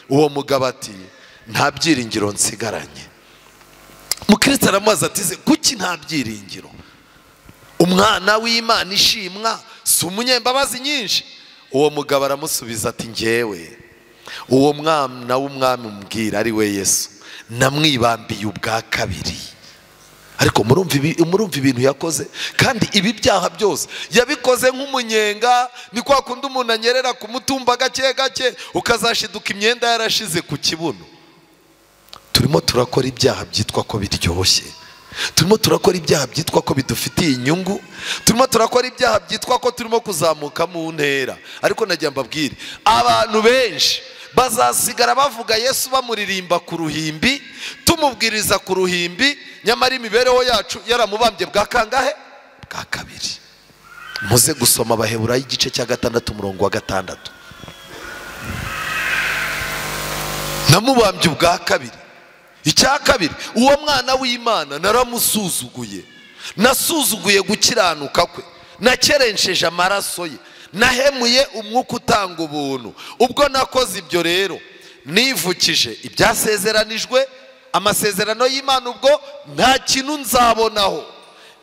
Uwo mugabo ati, nta byiringiro nsigaranye. Mu Kristo aramubaza ati, kuki nta byiringiro? Umwana w'Imana ishimwa si umunyembabazi nyinshi? Uwo mugabo aramusubiza ati, ngewe uwo mwana w'umwami umbwira ari we Yesu namwibambiye ubwa kabiri. Ariko murumva ibintu yakoze, kandi ibi byaha byose yabikoze nk'umunyenga. Ni kwa kundi umuntu anyerera ku mutumba gake gake ukazashiduka imyenda yarashize ku kibuno. Turimo turakora ibyaha byitwa ko biryoshye, turimo turakora ibyaha byitwa ko bidufitiye inyungu, turimo turakora ibyaha byitwa ko turimo kuzamuka mu ntera. Ariko nagira mbabwire, abantu benshi bazasigara bavuga Yesu bamuririmba ku ruhimbi, tumubwiriza ku ruhimbi, nyamara imibereho yacu yaramubambye bwa kangahe? Bwa kabiri. Muze gusoma Abaheburayo igice cya 6 umurongo wa 6. Namubambye ubwa kabiri. Icya kabiri, uwo mwana w'Imana naramusuzuguye, nasuzuguye gukiranuka kwe, nakerensheje amaraso ye, nahemuye umwuka utanga ubuntu. Ubwo nakoze ibyo rero nivukije ibyasezeranijwe, amasezerano y'Imana, ubwo nta kintu nzabonaho.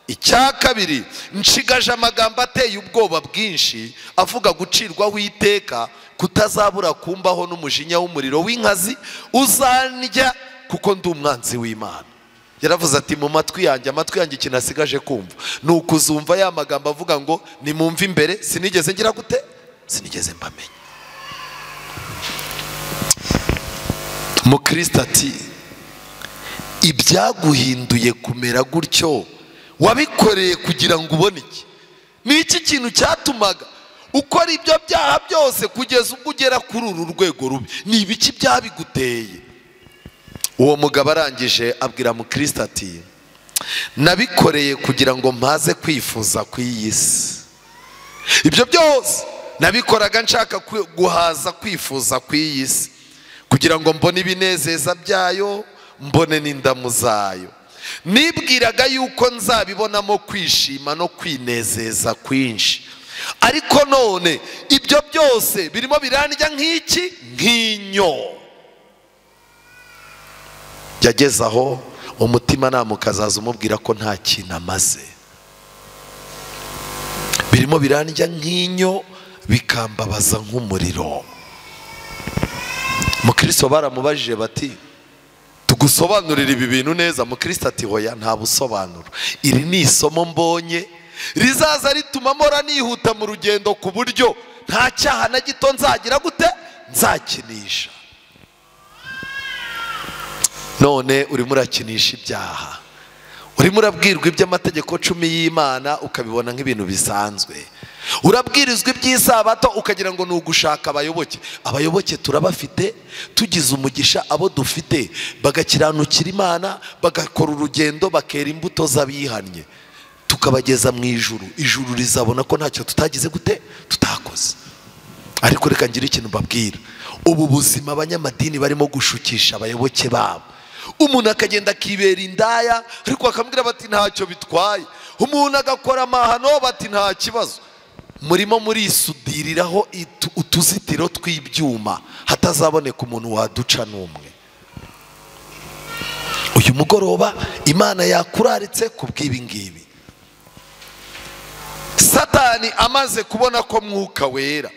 Icya kabiri, nshigaje amagambo ateye ubwoba bwinshi avuga gucirwaho iteka kutazabura kumbaho n'umujinya w'umuriro w'inkazi uzandya, kuko ndi umwanzi w'Imana. Yaravuze ati, mu matwi yanjye ikintu asigaje kumva ni ukuzumva ya magambo avuga ngo nimumve imbere, sinigeze ngira gute, sinigeze mbamenya. Mu Kristo ati, ibyaguhinduye kumera gutyo wabikoreye kugira ngo ubone iki? Ni iki kintu cyatumaga ukora ibyo byaha byose kugeza ubwo ugera kuri uru rwego rubi, ni ibiki byabiguteye? Uwo mugabo arangije abwira mukristo ati, nabikoreye kugira ngo mpaze kwifuza kw'iyi si. Ibyo byose nabikoraga nshaka guhaza kwifuza kw'iyi si, kugira ngo mbone ibinezeza byayo, mbone n'indamu zayo. Nibwiraga yuko nzabibonamo kwishima no kwinezeza kwinshi, ariko none ibyo byose birimo birandya nk'iki? Nk'inyo. Yageze aho umutima namukazaza umubwira ko nta kintu amaze. Birimo birandya nk'inyo, bikambabaza nk'umuriro. Mukristo baramubajije bati, tugusobanurira ibi bintu neza? Mukristo ati, hoya, nta busobanuro. Iri ni isomo mbonye rizaza rituma mpora nihuta mu rugendo, ku buryo nta cyaha na gito nzagira gute? Nzakinisha. None urimo urakinisha ibyaha, urimo urabwirwa iby'amategeko 10 y'Imana ukabibona nk'ibintu bisanzwe. Urabwirizwa iby'isabato ukagira ngo ni ugushaka abayoboke. Abayoboke turabafite, tugize umugisha abo dufite bagakiranukira Imana, bagakora urugendo, bakera imbuto z'abihannye, tukabageza mu ijuru. Ijuru rizabona ko ntacyo tutagize gute? Tutakoze. Ariko reka ngira ikintu mbabwira, ubu buzima abanyamadini barimo gushukisha abayoboke babo. Umuntu akagenda akibera indaya, ariko akamubwira bati ntacyo bitwaye. Umuntu agakora amahano, bati nta kibazo. Murimo murisudiriraho utuzitiro tw'ibyuma, hatazaboneka umuntu waduca n'umwe. Uyu mugoroba Imana yakuraritse kubw'ibi ngibi. Satani amaze kubona ko Mwuka Wera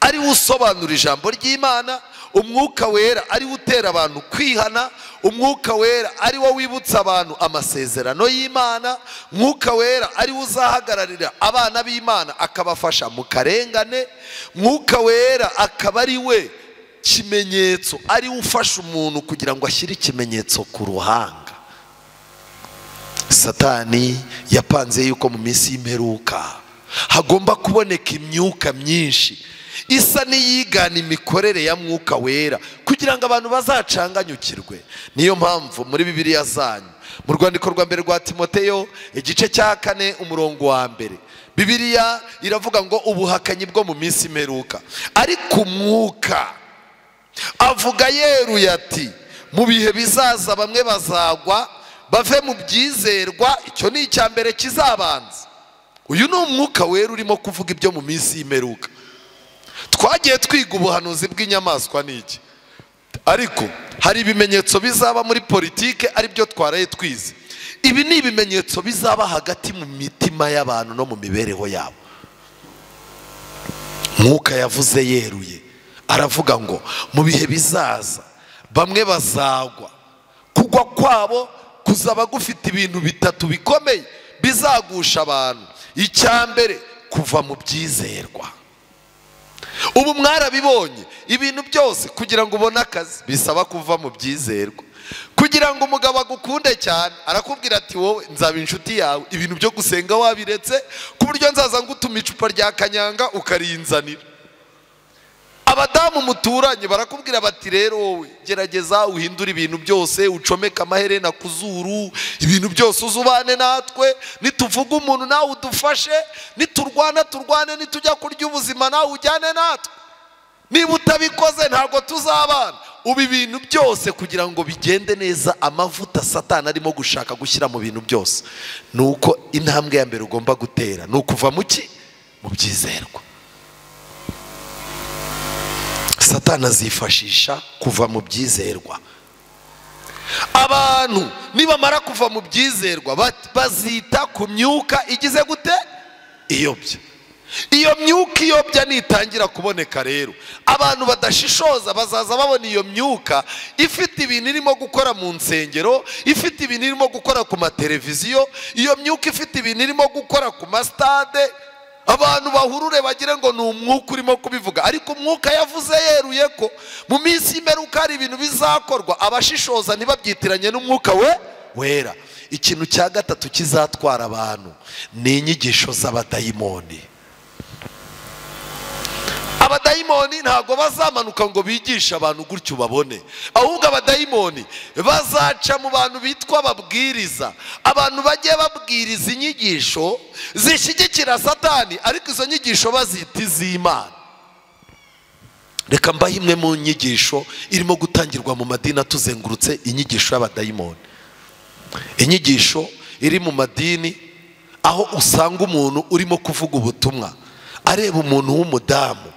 ari usobanura ijambo ry'Imana, Umwuka Wera ari utera abantu kwihana, Umwuka Wera ari wo wibutsa abantu amasezerano y'Imana, Mwuka Wera ari uzahagararira abana b'Imana akabafasha mu karengane, Mwuka Wera akaba ari we kimenyetso, ari ufasha umuntu kugira ngo ashyire ikimenyetso ku ruhanga. Satani yapanze yuko mu minsi y'imperuka hagomba kuboneka imyuka myinshi isa n'iyigana imikorere ya Mwuka Wera, kugira ngo abantu bazacanganyukirwe. Niyo mpamvu muri Bibiliya zanyu, mu rwandiko rwa mbere rwa Timoteyo igice cya 4 umurongo wa 1, Bibiliya iravuga ngo ubuhakanyi bwo mu minsi imperuka. Ariko Umwuka avuga yeruye ati, mu bihe bizaza bamwe bazagwa bave mu byizerwa. Icyo ni icya mbere kizabanza. Uyu ni Umwuka Wera urimo kuvuga ibyo mu minsi y'imperuka. Twagiye twiga ubuhanuzi bw'inyamaswa n'iki, ariko hari ibimenyetso bizaba muri politike ari byo twaraye twize. Ibi ni ibimenyetso bizaba hagati mu mitima y'abantu no mu mibereho yabo. Mwuka yavuze yeruye, aravuga ngo mu bihe bizaza bamwe bazagwa. Kugwa kwabo kuzaba gufite ibintu bitatu bikomeye bizagusha abantu. Icya mbere, kuva mu byizerwa. Ubu mwarabibonye, ibintu byose kugira ngo ubone akazi bisaba kuva mu byizerwa. Kugira ngo umugabo agukunde cyane arakubwira ati, wowe nzaba inshuti yawe, ibintu byo gusenga wabiretse, ku buryo nzaza ngutuma icupa rya kanyanga ukarinzanira. Abadamu muturanye barakubwira bati, rero wowe gerageza uhindura ibintu byose, ucomeka amaherena ku zuru, ibintu byose uzubane natwe, nituvuga umuntu nawe udufashe, niturwana turwane, nitujya kurya ubuzima nawe ujyane natwe. Niba utabikoze ntabwo tuzabana. Ubu ibintu byose kugira ngo bigende neza, amavuta Satani arimo gushaka gushyira mu bintu byose, nuko intambwe ya mbere ugomba gutera ni ukuva mu ki? Mu byizerwa. Satani azifashisha kuva mu byizerwa. Abantu nibamara kuva mu byizerwa bazita ku myuka igize gute? Iyobya. Iyo myuka iyobya nitangira kuboneka rero, abantu badashishoza bazaza babona iyo myuka ifite ibintu irimo gukora mu nsengero, ifite ibintu irimo gukora ku mateleviziyo, iyo myuka ifite ibintu irimo gukora ku mastade. Abantu bahurure bagire ngo ni umwuka urimo kubivuga, ariko Umwuka yavuze yeruye ko mu minsi y'imperuka hari ibintu bizakorwa. Abashishoza ntibabyitiranye n'Umwuka Wera. Ikintu cya gatatu kizatwara abantu ni inyigisho z'abadayimoni. abadayimoni ntabwo bazamanuka ngo bigishe abantu gutyo babone, ahubwo abadayimoni bazaca mu bantu bitwa ababwiriza, abantu bagiye babwiriza inyigisho zishyigikira Satani, ariko izo nyigisho bazita iz'Imana. Reka mbahe imwe mu nyigisho irimo gutangirwa mu madini atuzengurutse, inyigisho y'abadayimoni. Inyigisho iri mu madini aho usanga umuntu urimo kuvuga ubutumwa areba umuntu w'umudamu,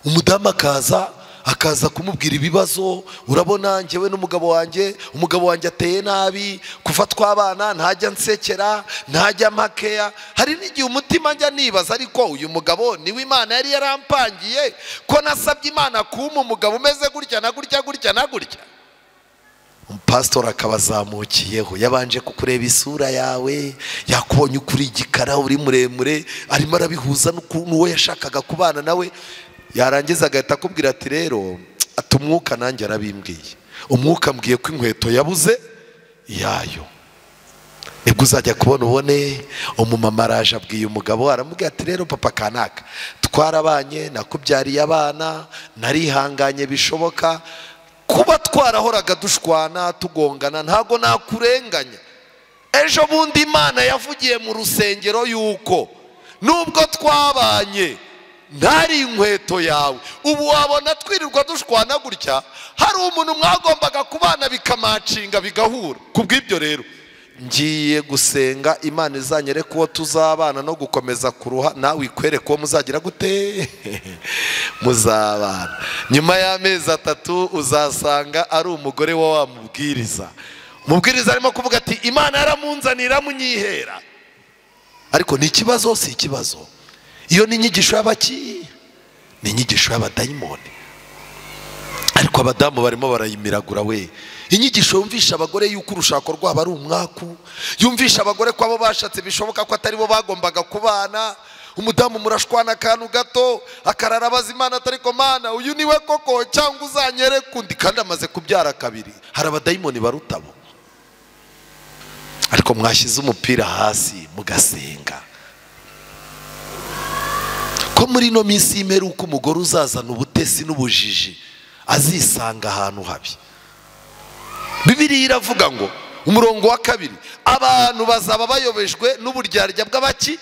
umudamu akaza kumubwira ibibazo. Urabona njyewe n'umugabo wanjye, umugabo wanjye ateye nabi, kuva twabana ntajya nsekera, ntajya mpakeya. Hari n'igihe umutima njya nibaza, ariko uyu mugabo niwe Imana yari yarampangiye ko nasabye Imana kumpa umugabo umeze gutya na gutya gutya na gutya? Pastor akabazamukiyeho, yabanje kukureba isura yawe, yakubonye ukuri igikara uri muremure, arimo arabihuza n'uwo yashakaga kubana nawe. Yarangiza agahita akubwira ati rero ati umwuka nanjye arabimbwiye, umwuka mbwiye ko inkweto yabuze yayo. Nibwo uzajya kubona ubone umumama araje abwiye umugabo, aramubwira ati rero papa kanaka, twarabanye, nakubyariye abana, narihanganye bishoboka, kuba twarahoraga dushwana tugongana ntago nakurenganya. Ejo bundi Imana yavugiye mu rusengero yuko nubwo twabanye ntari inkweto yawe. Ubu wabona twirirwa dushwana gutya, hari umuntu mwagombaga kubana bikamacinga bigahura. Kubw'ibyo rero ngiye gusenga Imana izanyereka uwo tuzabana no gukomeza kuruha, nawe ikwereka uwo muzagira gute muzabana. Nyuma y'amezi 3 uzasanga ari umugore wa mubwiriza. Umubwiriza arimo kuvuga ati Imana yaramunzanira munyihera. Ariko ni ikibazo, si ikibazo. Iyo ni inyigisho y'abaki, ni inyigisho y'abadayimoni. Ariko abadamu barimo barayimiragura we. Inyigisho yumvisha abagore yuko urushako rwabo ari umwaku, yumvisha abagore ko abo bashatse bishoboka ko atari bo bagombaga kubana. Umudamu murashwana akantu gato akararabaza Imana, atariko Mana uyu niwe koko cyangwa uzanyere kundi, kandi amaze kubyara kabiri. Hari abadayimoni barutabo. Ariko mwashyize umupira hasi mugasenga ko muri no minsi y'imperuka umugore uzazana ubutesi n'ubujiji azisanga ahantu habi. Bibiliya iravuga ngo umurongo wa 2, abantu bazaba bayobejwe n'uburyarya bw'abaki,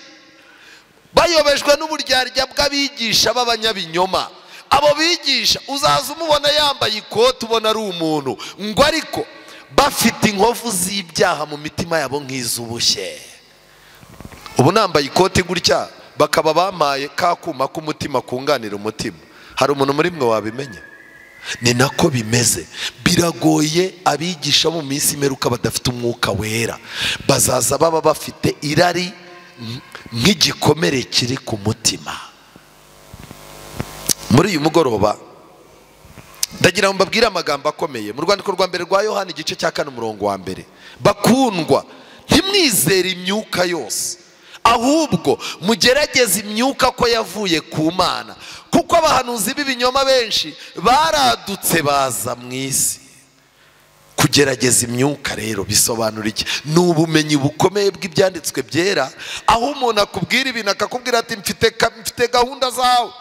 bayobejwe n'uburyarya bw'abigisha b'abanyabinyoma. Abo bigisha uzaza umubona yambaye ikoti ubona ari umuntu, ngo ariko bafite inkovu z'ibyaha mu mitima yabo nk'iz'ubushye. Ubu nambaye ikoti gutya bakaba bamaye kakuma k'umutima kunganira umutima, hari umuntu muri mwe wabimenya? Ni nako bimeze. Biragoye abigisha mu minsi imperuka badafite umwuka wera. Bazaza baba bafite irari nk'igikomere kiri ku mutima. Muri uyu mugoroba ndagira ngo mbabwire amagambo akomeye mu rwandiko rwa mbere rwa Yohana igice cya 4 umurongo wa 1. Bakundwa, ntimwizere imyuka yose, ahubwo mugerageze imyuka ko yavuye ku Mana, kuko abahanuzi b'ibinyoma benshi baradutse baza mu isi. Kugerageza imyuka rero bisobanura iki? Ni ubumenyi bukomeye bw'ibyanditswe byera, aho umuntu akubwira ibintu akakubwira ati mfite gahunda zawe,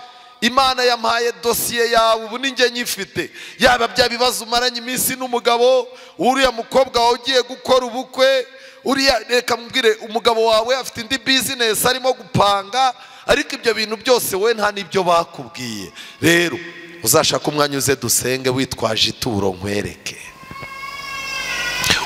Imana yampaye dosiye yawe, ubu ninjye nyifite. Yaba bya bibazo umaranye iminsi n'umugabo, uriya mukobwa wawe ugiye gukora ubukwe, uriya reka mubwire umugabo wawe afite indi business arimo gupanga, ariko ibyo bintu byose we nta nibyo bakubwiye. Rero uzashaka umwanya uze dusenge witwaje ituro nkwereke.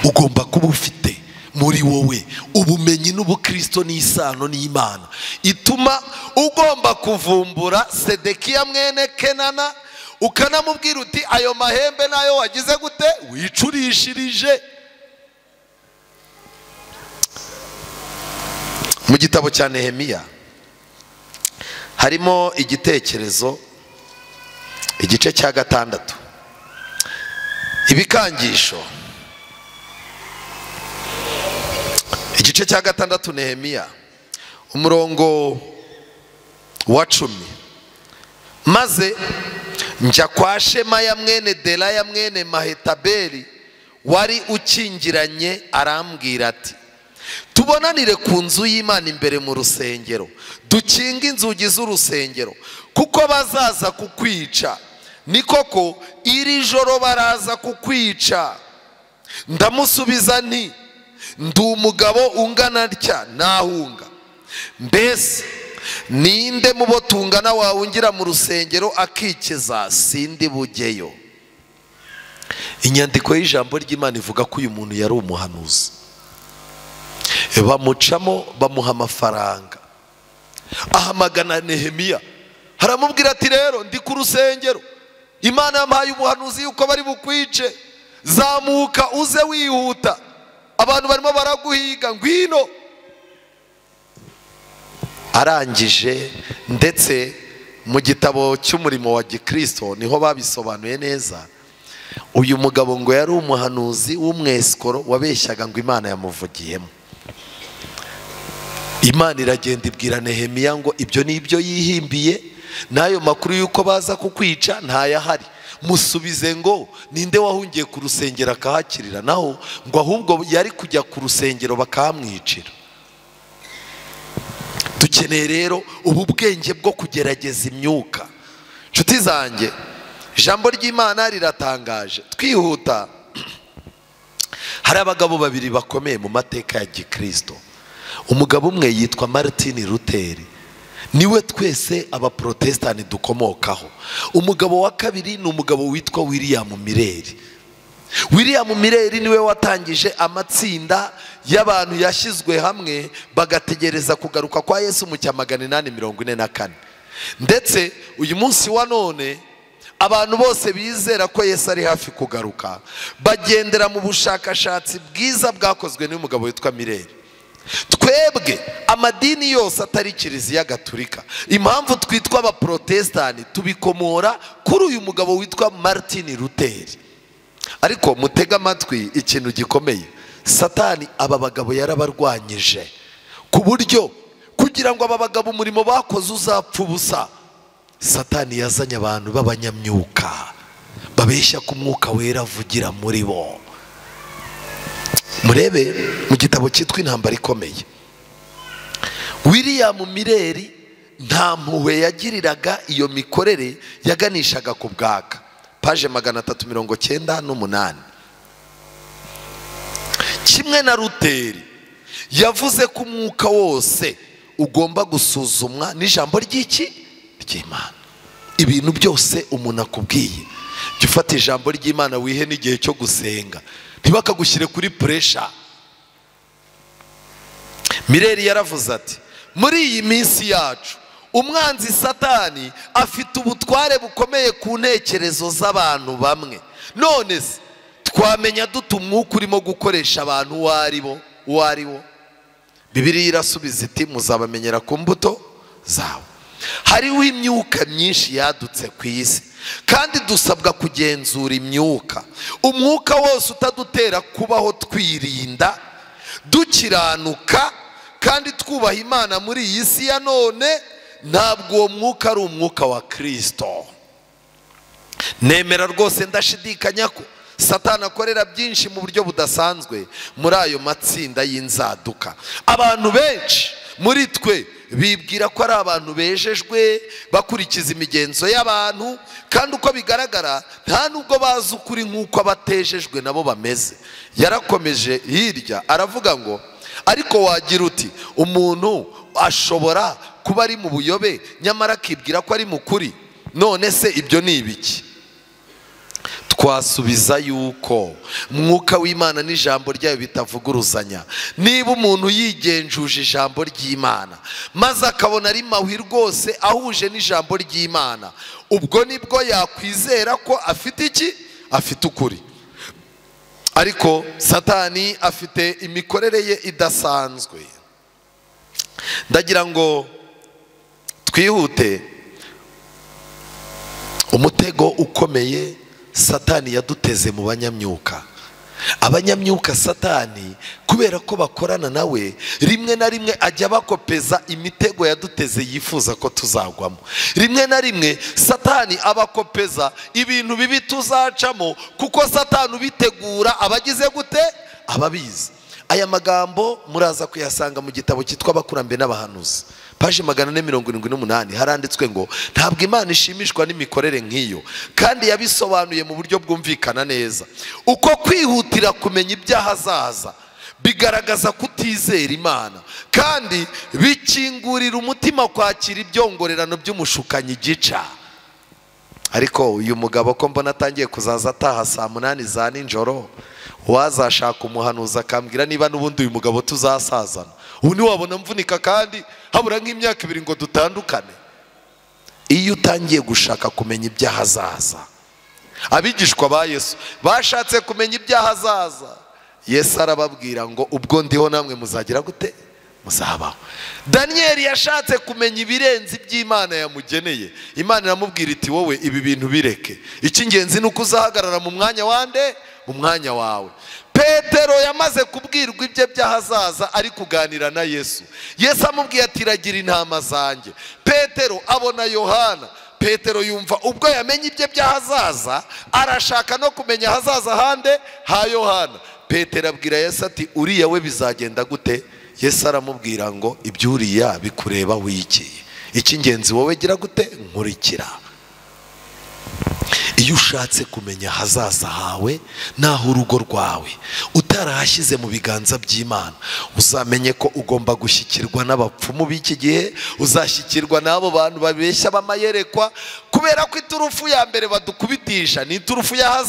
Ugomba kuba ufite muri wowe ubumenyi n'ubukristo n'isano n'Imana ituma ugomba kuvumbura Sedekiya mwene Kenana, ukanamubwira uti ayo mahembe nayo wagize gute wicurishirije. Mu gitabo cya Nehemiya harimo igitekerezo, igice cya 6, ibikangisho, igice cya 6 Nehemiya umurongo wa 10. Maze njya kwa Shemaya mwene Delaya mwene Mahetabeli wari ukingiranye, arambwira ati tubonanire ku nzu y'Imana imbere mu rusengero, dukinge inzugi z'urusengero, kuko bazaza kukwica. Ni koko iri joro baraza kukwica. Ndamusubiza nti, ndi umugabo ungana atya nahunga. Mbese ninde mu bo tungana wawungira mu rusengero akikiza? Sindi bujyeyo. Inyandiko y'ijambo ry'Imana ivuga ko uyu muntu yari umuhanuzi. Bamucamo bamuha amafaranga, ahamagana Nehemiya, haramubwira ati rero ndi ku rusengero, Imana yampaye ubuhanuzi yuko bari bukwice, zamuka uze wihuta, abantu barimo baraguhiga, ngwino. Arangije, ndetse mu gitabo cy'umurimo wa Gikristo niho babisobanuye neza, uyu mugabo ngo yari umuhanuzi w'umwesikoro wabeshyaga ngo Imana yamuvugiyemo. Imana iragenda ibwira Nehemiya ngo ibyo ni ibyo yihimbiye, n'ayo makuru yuko baza kukwica ntayahari. Musubize ngo ninde wahungiye ku rusengero akahakirira, naho ngo ahubwo yari kujya ku rusengero bakahamwicira. Dukeneye rero ubu bwenge bwo kugerageza imyuka. Nshuti zanjye, ijambo ry'Imana riratangaje. Twihuta, hari abagabo babiri bakomeye mu mateka ya Gikristo. Umugabo umwe yitwa Martin Luther, niwe twese abaprotestani dukomokaho. Umugabo wa kabiri ni umugabo witwa William Miller. William Miller niwe watangije amatsinda y'abantu yashyizwe hamwe bagategereza kugaruka kwa Yesu mu cya 844. Ndetse uyu munsi wa none abantu bose bizera ko Yesu ari hafi kugaruka bagendera mu bushakashatsi bwiza bwakozwe n'umugabo witwa Miller. Twebwe amadini yose atari Kiliziya Gatolika, impamvu twitwa abaprotestani tubikomora kuri uyu mugabo witwa Martin Luther. Ariko mutega amatwi ikintu gikomeye, Satani aba bagabo yarabarwanyije ku buryo kugira ngo aba bagabo umurimo bakoze uzapfa ubusa. Satani yazanye abantu b'abanyamyuka babeshya ko umwuka wera avugira muri bo. Murebe mu gitabo cyitwa Intambara Ikomeye, William Miller nta mpuhwe yagiriraga iyo mikorere yaganishaga ku bwaka. Paje 398. Kimwe na Luther yavuze ko umwuka wose ugomba gusuzumwa n'ijambo ry'Imana. Ibintu byose umuntu akubwiye, jya ufata ijambo ry'Imana wihe n'igihe cyo gusenga, ntibakagushyire kuri pressure. Miller yaravuze ati, muri iyi minsi yacu umwanzi Satani afite ubutware bukomeye ku ntekerezo z'abantu bamwe. None se twamenya dute umwuka urimo gukoresha abantu uwo ari wo? Bibiliya irasubiza iti, muzabamenyera ku mbuto zawo. Hariho imyuka myinshi yadutse ku isi, kandi dusabwa kugenzura imyuka. Umwuka wose utadutera kubaho twirinda, dukiranuka kandi twubaha Imana muri iyi si ya none, ntabwo uwo mwuka ari umwuka wa Kristo. Nemera rwose ndashidikanya ko Satani akorera byinshi mu buryo budasanzwe muri ayo matsinda y'inzaduka. Abantu benshi muri twe bibwira ko ari abantu bejejwe bakurikiza imigenzo y'abantu, kandi uko bigaragara nta nubwo bazi ukuri nk'uko abatejejwe nabo bameze. Yarakomeje hirya aravuga ngo, ariko wagira uti umuntu ashobora kuba ari mu buyobe nyamara akibwira ko ari mu kuri, none se ibyo ni ibiki? Twasubiza yuko mwuka w'Imana n'ijambo ryayo bitavuguruzanya. Niba umuntu yigenjuje ijambo ry'Imana maze akabona ari mahwi rwose ahuje n'ijambo ry'Imana, ubwo nibwo yakwizera ko afite iki? Afite ukuri. Ariko Satani afite imikorere ye idasanzwe. Ndagira ngo twihute, umutego ukomeye Satani yaduteze mu banyamyuka. Abanyamyuka Satani kubera ko bakorana nawe, rimwe na rimwe ajya bakopeza imitego yaduteze yifuza ko tuzagwamo. Rimwe na rimwe Satani abakopeza ibintu bibi tuzacamo, kuko Satani ubitegura abagize gute? Ababizi. aya magambo muraza kuyasanga mu gitabo cyitwa Abakurambere n'Abahanuzi, paji 478. Haranditswe ngo ntabwo Imana ishimishwa n'imikorere nk'iyo, kandi yabisobanuye mu buryo bwumvikana neza. Uko kwihutira kumenya ibyahazaza bigaragaza kutizera Imana, kandi bikingurira umutima kwakira ibyongorerano by'umushukanyi gica. Ariko uyu mugabo ko mbona atangiye kuzaza ataha saa 8 za nijoro, wazashaka umuhanuzi akambwira niba n'ubundi uyu mugabo tuzasazana. Ubu ni wabona mvunika kandi habura nk'imyaka 2 ngo dutandukane. Iyo utangiye gushaka kumenya ibyahazaza, abigishwa ba Yesu bashatse kumenya ibyahazaza, Yesu arababwira ngo ubwo ndiho namwe muzagira gute? Muzabaho. Danieli yashatse kumenya ibirenze iby'Imana yamugeneye. Imana iramubwira iti wowe ibi bintu bireke, icy'ingenzi ni uko uzahagarara mu mwanya wande, mu mwanya wawe. Petero yamaze kubwirwa ibye byahazaza ari kuganira na Yesu. Yesu amubwiye ati ragira intama zanjye. Petero abona Yohana. Petero yumva ubwo yamenye ibye byahazaza, arashaka no kumenya hazaza hande ha Yohana. Petero abwira Yesu ati uriya we bizagenda gute? Yesu aramubwira ngo ibyuriya bikureba wikiye, icy'ingenzi wowe gira gute? Nkurikira. Iyo ushatse kumenya hazaza hawe naho urugo rwawe utarahashyize mu biganza by'Imana, uzamenye ko ugomba gushyikirwa n'abapfumu b'iki gihe, uzashyikirwa n'abo bantu babeshya bamayerekwa, kubera ko iturufu ya mbere badukubitisha ni iturufu ya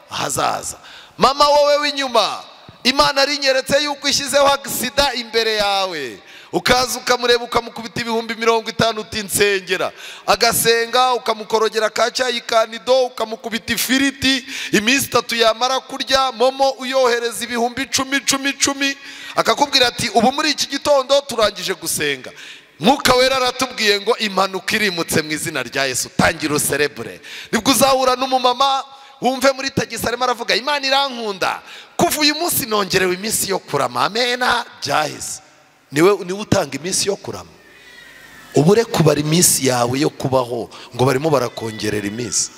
hazaza. Mama wowe w'inyuma, Imana rinyeretse yuko ishyizeho agisida imbere yawe, ukaza ukamureba ukamukubita 50,000 uti nsengera, agasenga ukamukorogera ka cyayi kanido, ukamukubita ifiriti, iminsi 3 yamara kurya momo uyohereza 10,000 akakubwira ati ubu muri iki gitondo turangije gusenga. Mwuka Wera aratubwiye ngo impanuka irimutse mu izina rya Yesu, tangira userebure. Nibwo uzahura n'umumama wumve muri tagisi arimo aravuga Imana irankunda, kuva uyu munsi nongerewe iminsi yo kurama. Amena, byahise. Niwe utanga iminsi yo kurama. Ubure kubara iminsi yawe yo kubaho ngo barimo barakongerera iminsi.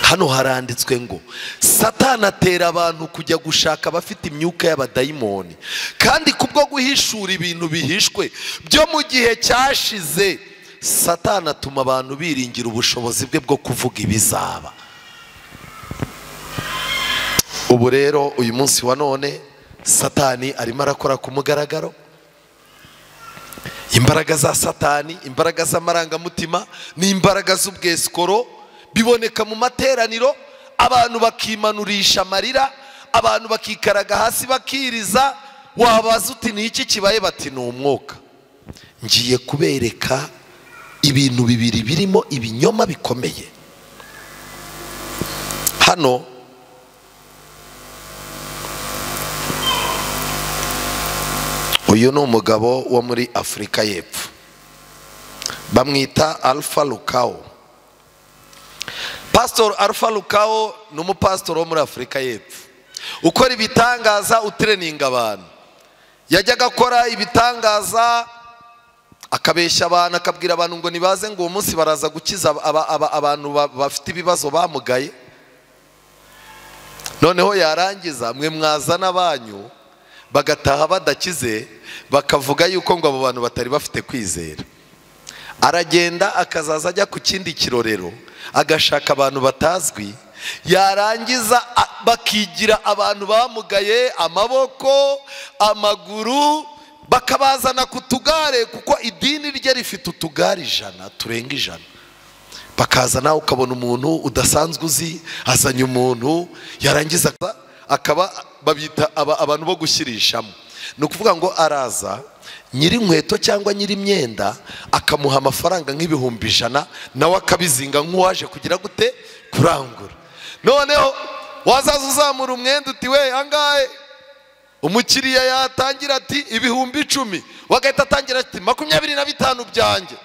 Hano haranditswe ngo Satani atera abantu kujya gushaka abafite imyuka y'abadayimoni, kandi kubwo guhishura ibintu bihishwe byo mu gihe cyashize, Satani atuma abantu biringira ubushobozi bwe bwo kuvuga ibizaba. Ubu rero uyu munsi wa none Satani arimo arakora ku mugaragaro. Imbaraga za Satani, imbaraga z'amarangamutima n'imbaraga z'ubwesikoro biboneka mu materaniro, abantu bakimanurisha amarira, abantu bakikaraga hasi bakiriza. Wabaza uti ni iki kibaye? Bati ni umwuka. Ngiye kubereka ibintu bibiri birimo ibinyoma bikomeye. Hano uyu ni umugabo wo muri Afurika y'Epfo, bamwita Alpha Lukao. Pastor Alpha Lukao ni umupastor wo muri Afurika y'Epfo, ukora ibitangaza, utreninga abantu. Yajyaga akora ibitangaza akabeshya abantu, akabwira abantu ngo nibaze ngo uwo munsi baraza gukiza abantu bafite ibibazo bamugaye. Noneho yarangiza mwe mwazana banyu bagataha badakize, bakavuga yuko ngo abo bantu batari bafite kwizera. Aragenda akazaza ajya ku kindi kirorero agashaka abantu batazwi, yarangiza bakigira abantu bamugaye amaboko amaguru, bakabazana ku tugare, kuko idini rye rifite utugare 100 turenga 100. Bakazana ukabona umuntu udasanzwe uzi azanye umuntu, yarangiza akaba babita abantu bo gushyirishamo. Ni ukuvuga ngo araza nyiri inkweto cyangwa nyiri imyenda akamuha amafaranga nk'ibihumbi 100, nawe akabizinga nk'uwaje kugira gute? Kurangura. Noneho wazaza uzamura umwenda uti we angahe? Umukiriya yatangira ati ibihumbi 10, wagahita atangira ati 25 byanjye.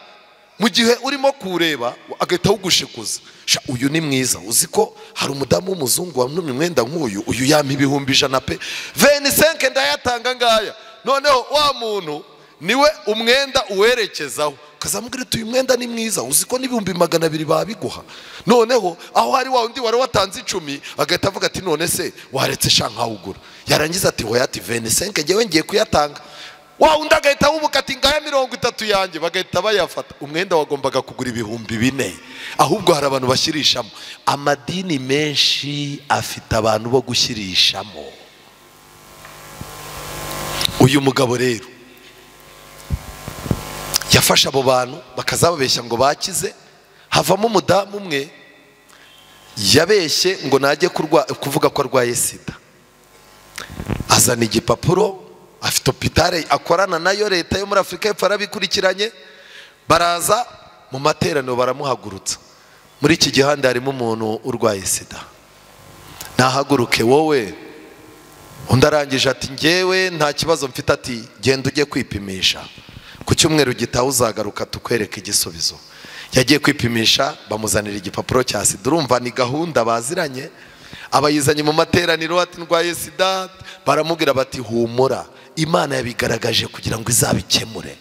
Mu gihe urimo kureba agahita ugushikuza, uyu ni mwiza, uzi ko hari umudamu w'umuzungu wamwe mwenda nk'uyu, uyu yampa ibihumbi 100 pe, 25 ndayatanga ngaya. Noneho wa muntu niwe umwenda uwerekezaho, kazamubwira uyu mwenda ni mwiza, uzi ko n'ibihumbi 200 babiguha. Noneho aho hari wa undi wari watanze 10 agahita avuga ati none se waretse shanka ugura. Yarangiza ati hoya ati 25 ngewe ngiye kuyatanga. Wa undi agahita wubuka ati ngaya 30 yanjye, bagahita bayafata. Umwenda wagombaga kugura 4,000, ahubwo hari abantu bashyirishamo. Amadini menshi afite abantu bo gushyirishamo. Uyu mugabo rero yafasha abo bantu bakazababeshya ngo bakize. Havamo umudamu umwe yabeshye ngo najye kuvuga ko arwaye sida. Azana igipapuro, afite hopitale akorana nayo leta yo muri Afurika y'Epfo arabikurikiranye. Baraza mu materaniro baramuhagurutsa. Muri iki gihande harimo umuntu urwaye sida, nahaguruke wowe. Undi arangije ati ngewe nta kibazo mfite, ati genda ujye kwipimisha, ku cyumweru gitaha uzagaruka tukwereka igisubizo. Yagiye kwipimisha, bamuzanira igipapuro cya sida. Urumva ni gahunda baziranye. Abayizanye mu materaniro ati ndwaye sida, baramubwira bati humura, Imana yabigaragaje kugira ngo izabikemure.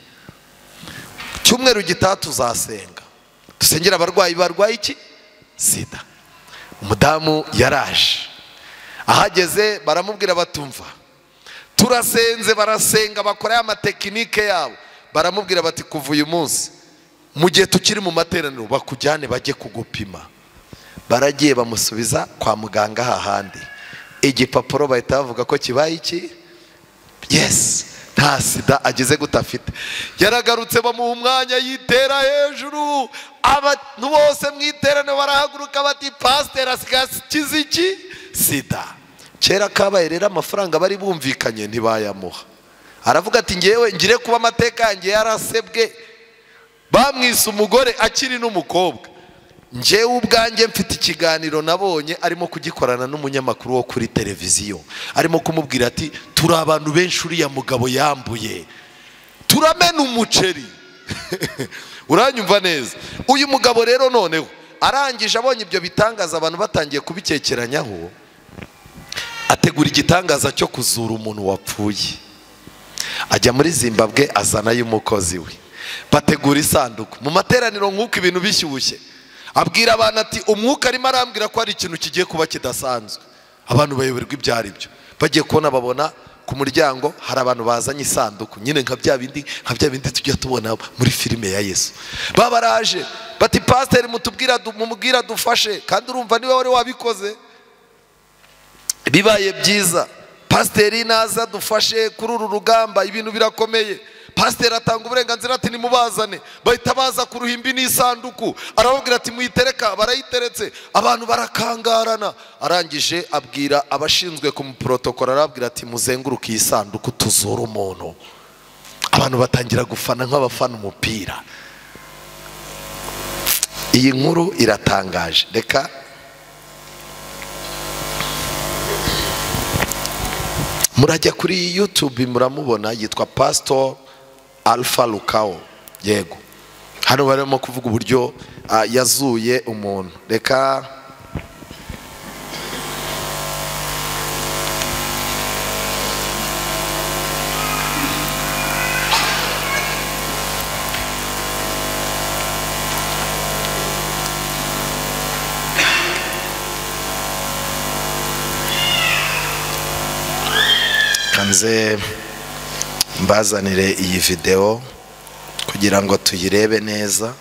Cyumweru gitaha tuzasenga, dusengera abarwayi barwaye iki sida. Umudamu yaraje, ahageze baramubwira batumva, turasenze. Barasenga bakora amatekinike yabo, baramubwira bati kuva uyu munsi mu gihe tukiri mu materaniro bakujyane bajye kugupima. Baragiye bamusubiza kwa muganga hahandi. Igipapuro bahita bavuga ko kibaye iki, yes, nta sida ageze gutafite. Yaragarutse bamuha umwanya yitera hejuru. Abantu bose mu iteraniro barahaguruka bati pasiteri asigaye iki sida. Kera kabaye rero amafaranga bari bumvikanye ntibayamuha. Aravuga ati ngewe ngire kuba amateka yanjye yarasebwe. Bamwise umugore akiri n'umukobwa. Ngewe ubwanjye mfite ikiganiro nabonye arimo kugikorana n'umunyamakuru wo kuri televiziyo, arimo kumubwira ati turi abantu benshi uriya mugabo yambuye, turamena umuceri. Uranyumva neza? Uyu mugabo rero noneho arangije abonye ibyo bitangaza abantu batangiye kubikekeranyaho, ategura igitangaza cyo kuzura umuntu wapfuye. Ajya muri Zimbabwe azanayo umukozi we, bategura isanduku mu materaniro nk'uko ibintu bishyushye. Abwira abantu ati umwuka arimo arambwira ko hari ikintu kigiye kuba kidasanzwe. Abantu bayoberwa ibyo ari byo, bagiye kubona babona ku muryango hari abantu bazanye isanduku nyine nka bya bindi tujya tubona muri filime ya Yesu. Babaraje bati pasiteri mumubwira dufashe, kandi urumva niwe wari wabikoze. Bibaye byiza pasiteri naza dufashe kuri uru rugamba, ibintu birakomeye. Pasiteri atanga uburenganzira ati nimubazane. Bahita baza ku ruhimbi n'isanduku, arababwira ati muyitereka. Barayiteretse, abantu barakangarana. Arangije abwira abashinzwe kumuprotokora, arababwira ati muzenguruke iyi sanduku tuzura umuntu. Abantu batangira gufana nk'abafana umupira. Iyi nkuru iratangaje. Reka murajya kuri YouTube muramubona, yitwa Pastor Alpha Lukao. Yego, hano barimo kuvuga uburyo yazuye umuntu. Reka kanze mbazanire iyi video kugira ngo tuyirebe neza.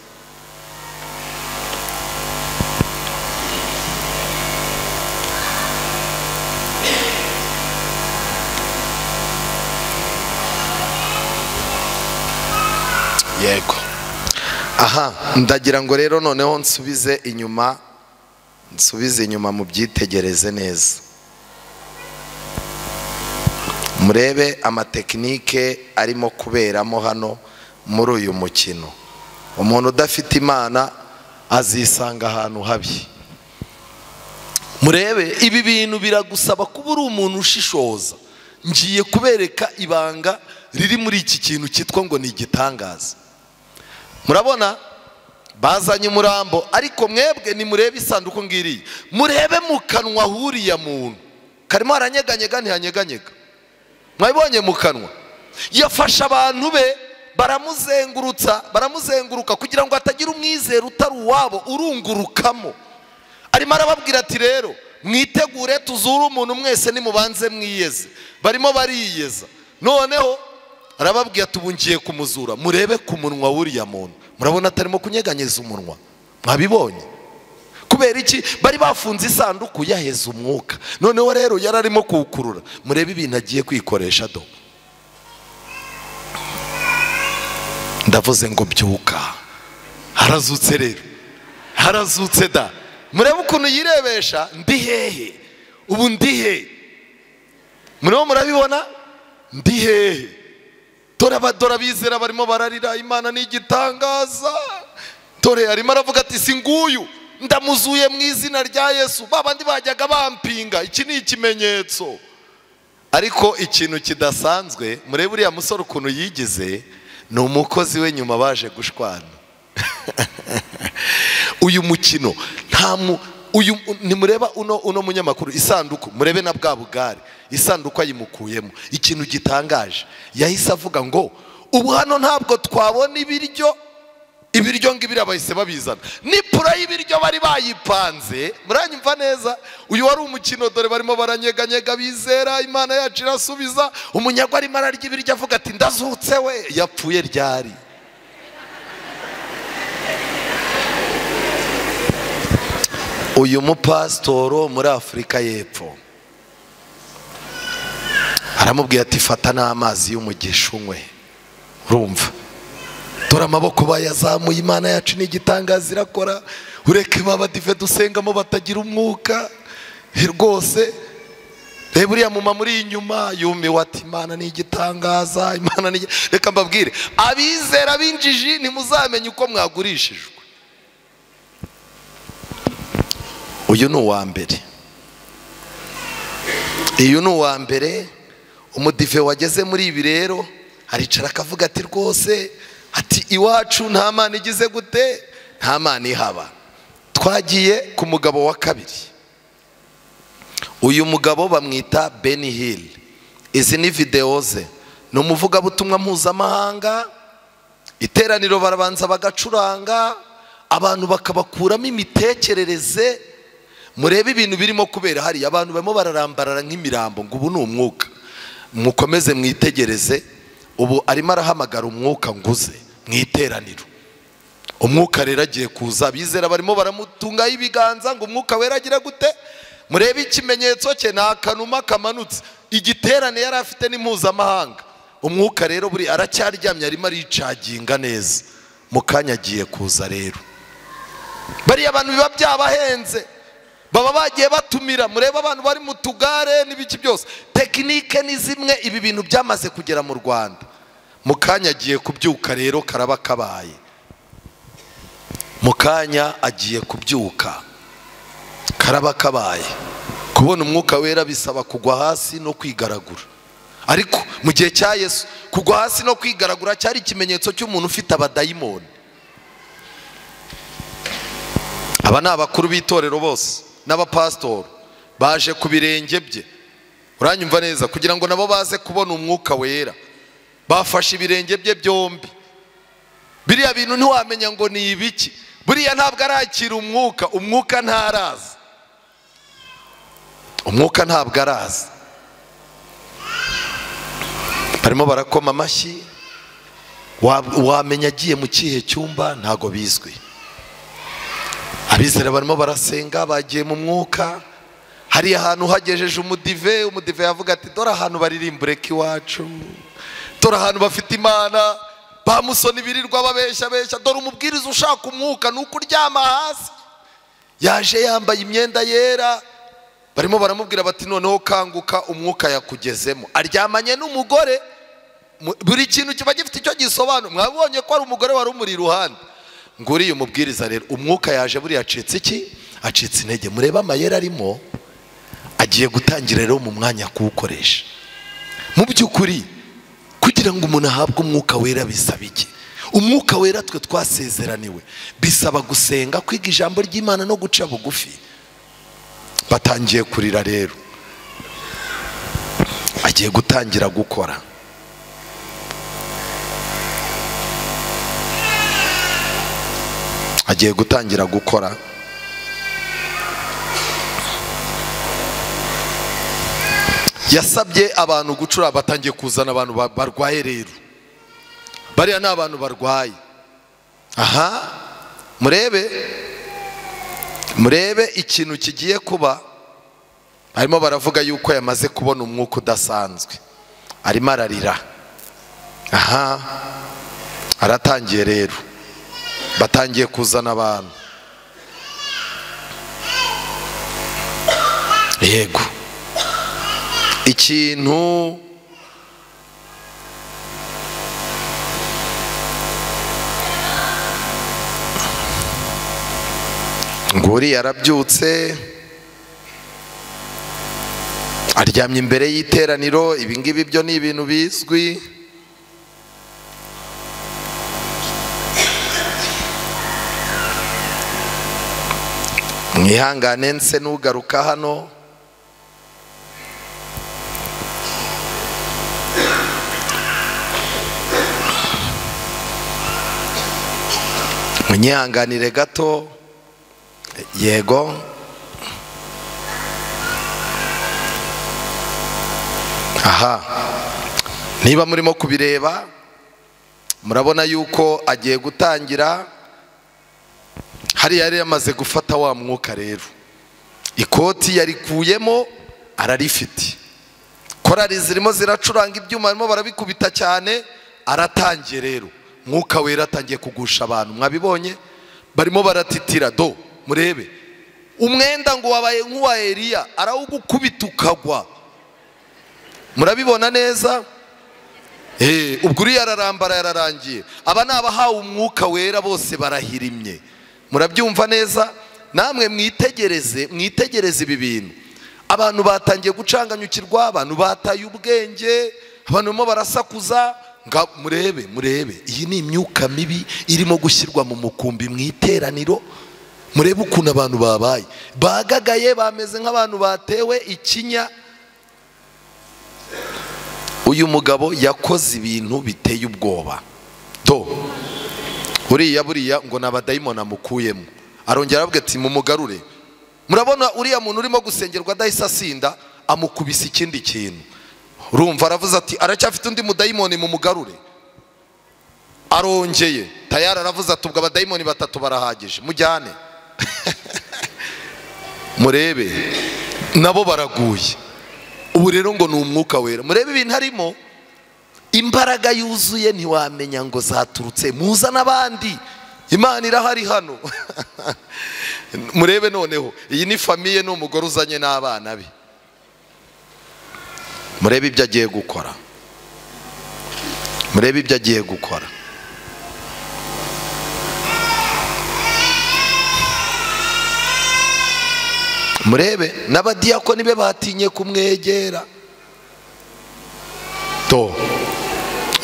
Yego, aha ndagira ngo rero noneho nsubize inyuma mu byitegereze neza, murebe amatekinike arimo kuberamo hano muri uyu mukino. Umuntu udafite Imana azisanga ahantu habi. Murebe ibi bintu biragusaba kuba uri umuntu ushishoza. Ngiye kubereka ibanga riri muri iki kintu cyitwa ngo ni igitangaza. Murabona bazanye umurambo, ariko mwebwe ni murebe isanduku ngiriye, murebe mu kanwa huriya muntu karimo haranyeganyega ntihanyeganyega. Mwabonye mu kanwa? Yafasha abantu be baramuzenguruka kugira ngo atagira umwizero utari uwabo urungurukamo. Arimo arababwira ati rero mwitegure tuzure umuntu mwese nimubanze mwiyeze. Barimo bariyeza. Noneho arababwira tubungiye kumuzura, murebe ku munwa w'uriya muntu, murabona atarimo kunyeganyeza umunwa? Mwabibonye? Kubera iki? Bari bafunze isanduku yaheza umwuka. Noneho rero yararimo kuwukurura. Murebe ibintu agiye kwikoresha do. Ndavuze ngo byuka. Harazutse rero. Harazutse da. Murebe ukuntu yirebesha, ndi hehe? Ubu ndi hehe? Murimo murabibona? Ndi hehe? Dore bizera barimo bararira, Imana ni igitangaza. Dore arimo aravuga ati si nguyu, ndamuzuye mu izina rya Yesu. Babandi bajyaga bampinga, iki ni ikimenyetso. Ariko ikintu kidasanzwe, murebe uriya musore ukuntu yigize, ni umukozi we nyuma baje gushwana. Uyu mukino nimureba uno munyamakuru isanduku, murebe na bwa bugari isanduku ayimukuyemo. Ikintu gitangaje, yahise avuga ngo ubu hano ntabwo twabona ibiryo ngibira bahise babizana. Nipura y'ibiryo bari bayipanze, muranyumva neza? Uyu wari umukino, dore barimo baranyeganyega bizera, Imana yacu irasubiza. Umunyagwa arimo ararya ibiryo avuga ati ndazutse we. Yapfuye ryari? Uyu mupasitoro muri Afurika y'Epfo aramubwira ati fata n'amazi y'umugisha unywe. Urumva? Dore amaboko bayazamuye, Imana yacu ni igitangaza irakora. Ureke abadive dusengamo batagira umwuka rwose. Reba uriya muma muri inyuma yumiwe ati Imana ni igitangaza, Imana ni. Reka mbabwire, abizera b'injiji ntimuzamenye uko mwagurishijwe. Uyu ni uwa mbere. Uyu ni uwa mbere. Umudive wageze muri ibi rero aricara akavuga ati rwose ati iwacu nta Mana igize gute, nta Mana ihaba. Twagiye ku mugabo wa kabiri. Uyu mugabo bamwita Benny Hill. Izi ni video ze. Ni umuvugabutumwa mpuzamahanga. Iteraniro barabanza bagacuranga, abantu bakabakuramo imitekerereze. Murebe ibintu birimo kubera hari abantu barimo bararambarara nk'imirambo ngo ubu ni umwuka. Mukomeze mwitegereze. Ubu arimo arahamagara umwuka nguze mwiteraniro. Umwuka rero agiye kuza, bizera barimo baramutungaho ibiganza ngo umwuka wera agira gute. Murebe ikimenyetso cye, ni akanuma kamanutse. Igiterane yari afite n'impuzamahanga. Umwuka rero buri aracyaryamye, arimo aricaginga neza. Mu kanya agiye kuza rero. Bariya abantu biba byabahenze, baba bagiye batumira. Murebe abantu bari mu tugare n'ibiki byose. Tekinike ni zimwe, ibi bintu byamaze kugera mu Rwanda. Mu kanya agiye kubyuka rero, karaba kabaye. Mu kanya agiye kubyuka, karaba kabaye. Kubona umwuka wera bisaba kugwa hasi no kwigaragura. Ariko mu gihe cya Yesu kugwa hasi no kwigaragura cyari ikimenyetso cy'umuntu ufite abadayimoni. Aba ni abakuru b'itorero bose n'abapasitoro baje ku birenge bye. Uranyumva neza? Kugira ngo nabo baze kubona umwuka wera, bafashe ibirenge bye byombi. Biriya bintu ntiwamenya ngo ni ibiki. Buriya ntabwo arakira umwuka, umwuka ntaraza. Umwuka ntabwo araza. Barimo barakoma amashyi, wamenya agiye mu kihe cyumba ntago bizwi. Abizera barimo barasenga, bagiye mu mwuka. Hari ahantu hagejeje umudive yavuga ati dore ahantu baririmbure k'iwacu, dore ahantu bafite Imana. Bamusoni birirwa babeshya. Dore umubwiriza ushaka umwuka nuko uryama hasi. Yaje yambaye imyenda yera. Barimo baramubwira bati noneho kanguka, umwuka yakugezemo. Aryamanye n'umugore. Buri kintu kiba gifite icyo gisobanura. Mwabonye ko ari umugore wari umuri iruhande. Ngo uriya umubwiriza rero umwuka yaje buri acitse iki? Acitse intege. Mureba amayera arimo, agiye gutangira rero mu mwanya kuwukoresha. Mu by'ukuri kugira ngo umuntu ahabwe umwuka wera bisaba iki? Umwuka wera twe twasezeraniwe bisaba gusenga, kwiga ijambo ry'Imana no guca bugufi. Batangiye kurira rero, agiye gutangira gukora. agiye gutangira gukora. Yasabye abantu gucura, batangiye kuzana abantu barwaye rero. Bariya ni abantu barwaye. Aha, murebe ikintu kigiye kuba. Harimo baravuga yuko yamaze kubona umwuka udasanzwe, arimo ararira. Aha, aratangiye rero, batangiye kuzana abantu. Yego, ikintu nguri yarabyutse, aryamye imbere y'iteraniro. Ibi ngibi byo ni ibintu bizwi. Mwihangane nse n'ugaruka hano. Munyihanganire gato. Yego, aha, niba murimo kubireba murabona yuko agiye gutangira. Hari yari yamaze gufata wa mwuka rero, ikoti yarikuyemo ararifite. Korari zirimo ziracuranga ibyuma, barimo barabikubita cyane. Aratangiye rero, mwuka wera atangiye kugusha abantu. Mwabibonye barimo baratitira. Do, murebe umwenda ngo wabaye nk'uwa Eliya, arawugukubita ukagwa. Murabibona neza? Ubwo uriya ararambara, yararangiye. Aba ni abahawe umwuka wera, bose barahirimye. Murabyumva neza? Namwe mwitegereze ibi bintu. Abantu batangiye gucanganyukirwa, abantu bataye ubwenge, abantu barimo barasakuza. Murebe, iyi ni imyuka mibi irimo gushyirwa mu mukumbi mu iteraniro. Murebe ukuntu abantu babaye, bagagaye, bameze nk'abantu batewe ikinya. Uyu mugabo yakoze ibintu biteye ubwoba. Do, buriya ngo n'abadayimoni amukuyemo. Arongera aravuga ati mumugarure. Murabona uriya muntu urimo gusengerwa adahise asinda, amukubise ikindi kintu. Urumva aravuze ati aracyafite undi mudayimoni, mumugarure. Arongeye tayari aravuze ati ubwo abadayimoni 3 barahagije, mujyane. Murebe nabo baraguye. Ubu rero ngo ni umwuka wera. Murebe ibintu harimo, imbaraga yuzuye, ntiwamenya ngo zaturutse. Muza n'abandi, Imana irahari hano. Murebe noneho, iyi ni famiye, ni umugore uzanye n'abana be. Murebe ibyo agiye gukora. Murebe ibyo agiye gukora. Murebe n'abadiyakoni be batinye kumwegera. To,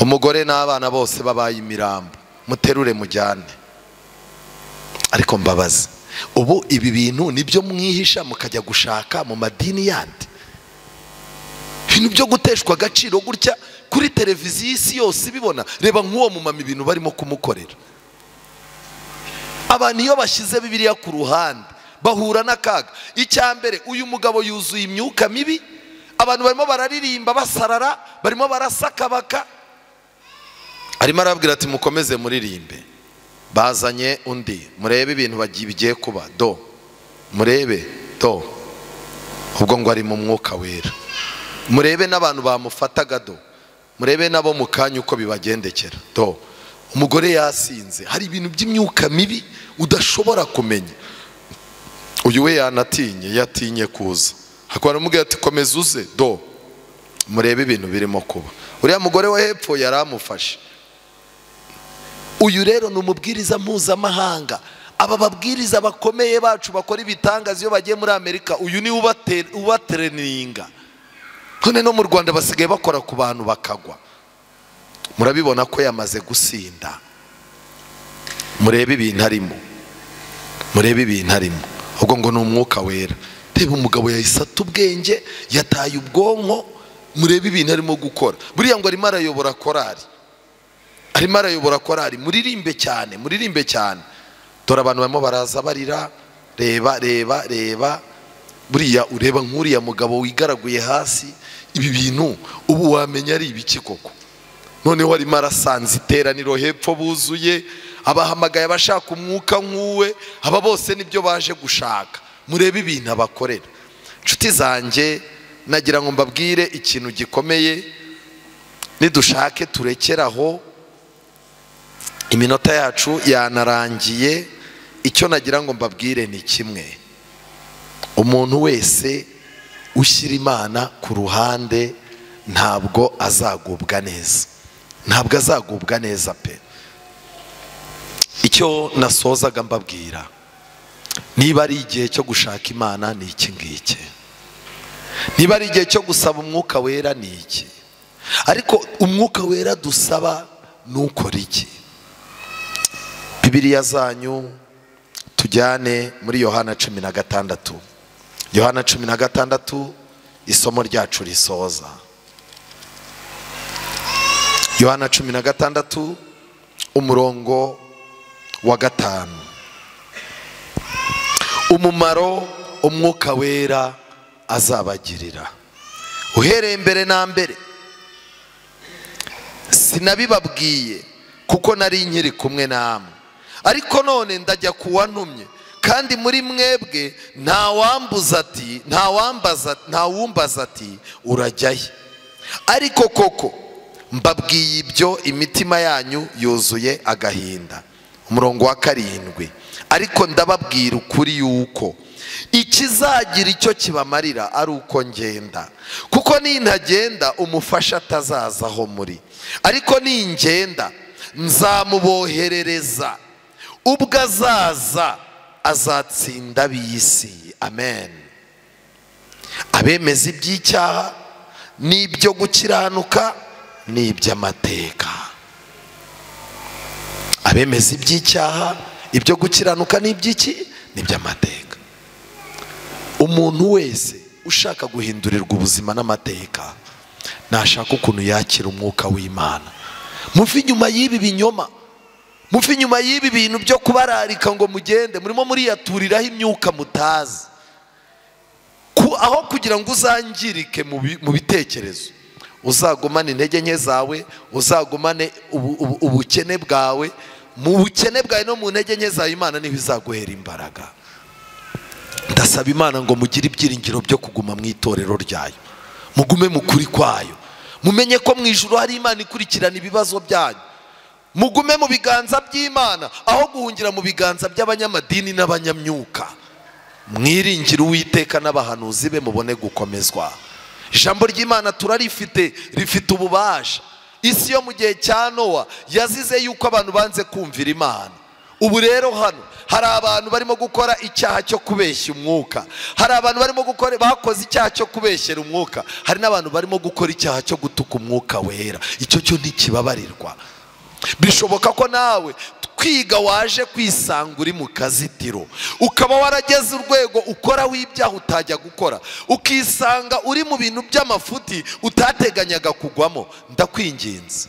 umugore n'abana bose babaye imirambo. Muterure mujyane. Ariko mbabazi, ubu ibi bintu nibyo mwihisha mukajya gushaka mu madini yandi. Ibintu byo guteshwa agaciro gutya kuri televiziyo isi yose ibibona. Reba nk'uwo mumama ibintu barimo kumukorera. Abantu iyo bashyize Bibiliya ku ruhande bahura n'akaga. Icyambere, uyu mugabo yuzuye imyuka mibi. Abantu barimo bararirimba basarara, barimo barasakabaka. Arimo arabwira ati mukomeze muririmbe. Bazanye undi. Murebe ibintu bigiye kuba. Do, murebe, do. Ubwo ngo ari mu mwuka wera. Murebe n'abantu bamufataga. Do, murebe nabo mu kanya uko bibagendekera. Do, umugore yasinze. Hari ibintu by'imyuka mibi udashobora kumenya. Uyu we yatinye kuza. Hakora umugabo ati komeza uze. Do, murebe ibintu birimo kuba. Uriya mugore wa hepfo yaramufashe. Uyu rero ni umubwiriza mpuzamahanga. Aba babwiriza bakomeye bacu bakora ibitangaza iyo bagiye muri Amerika, uyu ni ubatereninga. None no mu Rwanda basigaye bakora ku bantu bakagwa. Murabibona ko yamaze gusinda. Murebe ibintu harimo. Murebe ibintu harimo. Ubwo ngo ni umwuka wera. Reba umugabo yahise ubwenge, yataye ubwonko. Murebe ibintu arimo gukora. Buriya ngo arimo arayobora korari. Arimo arayobora korari. Muririmbe cyane, muririmbe cyane. dore abantu barimo baraza barira, reba buriya ureba nk'uriya mugabo wigaraguye hasi, ibi bintu ubu wamenya ari ibiki koko. Noneho arimo arasanze iteraniro hepfo buzuye, abahamagaye abashaka umwuka nk'uwe, aba bose nibyo baje gushaka. Murebe ibintu abakorera. Nshuti zanjye, nagira ngo mbabwire ikintu gikomeye, nidushake turekeraho, iminota yacu yanarangiye. Icyo nagira ngo mbabwire ni kimwe: umuntu wese ushyira Imana ku ruhande ntabwo azagubwa neza, ntabwo azagubwa neza pe. Icyo nasozaga mbabwira, niba ari igihe cyo gushaka Imana ni iki ngiki, niba ari igihe cyo gusaba umwuka wera ni iki. Ariko umwuka wera dusaba nukora iki? Bibiliya zanyu tujyane muri Yohana 16. Yohana 16 isomo ryacu risoza. Yohana 16 umurongo wa 5. Umumaro umwuka wera azabagirira. Uhereye mbere na mbere sinabibabwiye kuko nari nkiri kumwe namwe, ariko none ndajya kuwantumye, kandi muri mwebwe ntawumbaza ati urajyahe. Ariko koko mbabwiye ibyo imitima yanyu yuzuye agahinda. Umurongo wa 7. Ariko ndababwira ukuri yuko ikizagira icyo kibamarira ari uko ngenda, kuko nintagenda umufasha atazaza aho muri, ariko ningenda nzamuboherereza. Ubwo azaza azatsinda ab'isi. Amen. Abemeza iby'icyaha n'ibyo gukiranuka n'iby'amateka. Abemeza iby'icyaha, ibyo gukiranuka n'iby'iki? N'iby'amateka. Umuntu wese ushaka guhindurirwa ubuzima n'amateka nashaka ukuntu yakira umwuka w'Imana. Muve inyuma y'ibi binyoma, muve inyuma y'ibi bintu byo kubararika ngo mugende murimo muriyaturiraho imyuka mutazi, aho kugira ngo uzangirike mu bitekerezo. Uzagumane intege nke zawe, uzagumane ubukene bwawe. Mu bukene bwawe no mu ntege nke zawe Imana niho izaguhera imbaraga. Ndasaba Imana ngo mugire ibyiringiro byo kuguma mu itorero ryayo, mugume mu kuri kwayo, mumenye ko mu ijuru hari Imana ikurikirana ibibazo byanyu. Mugume mu biganza by'Imana aho guhungira mu biganza by'abanyamadini n'abanyamyuka. Mwiringire Uwiteka n'abahanuzi be mubone gukomezwa. Ijambo ry'Imana turarifite, rifite ububasha. Isi yo mu gihe cya Nowa yazize yuko abantu banze kumvira Imana. Ubu rero hano hari abantu barimo gukora icyaha cyo kubeshya umwuka, hari abantu barimo bakoze icyaha cyo kubeshyera umwuka, hari n'abantu barimo gukora icyaha cyo gutuka umwuka wera. Icyo cyo ntikibabarirwa. Bishoboka ko nawe kwiga waje kwisanga uri mu kazitiro, ukaba warageze urwego ukora w'ibyaha utajya gukora, ukisanga uri mu bintu by'amafuti utateganyaga kugwamo. Ndakwinginze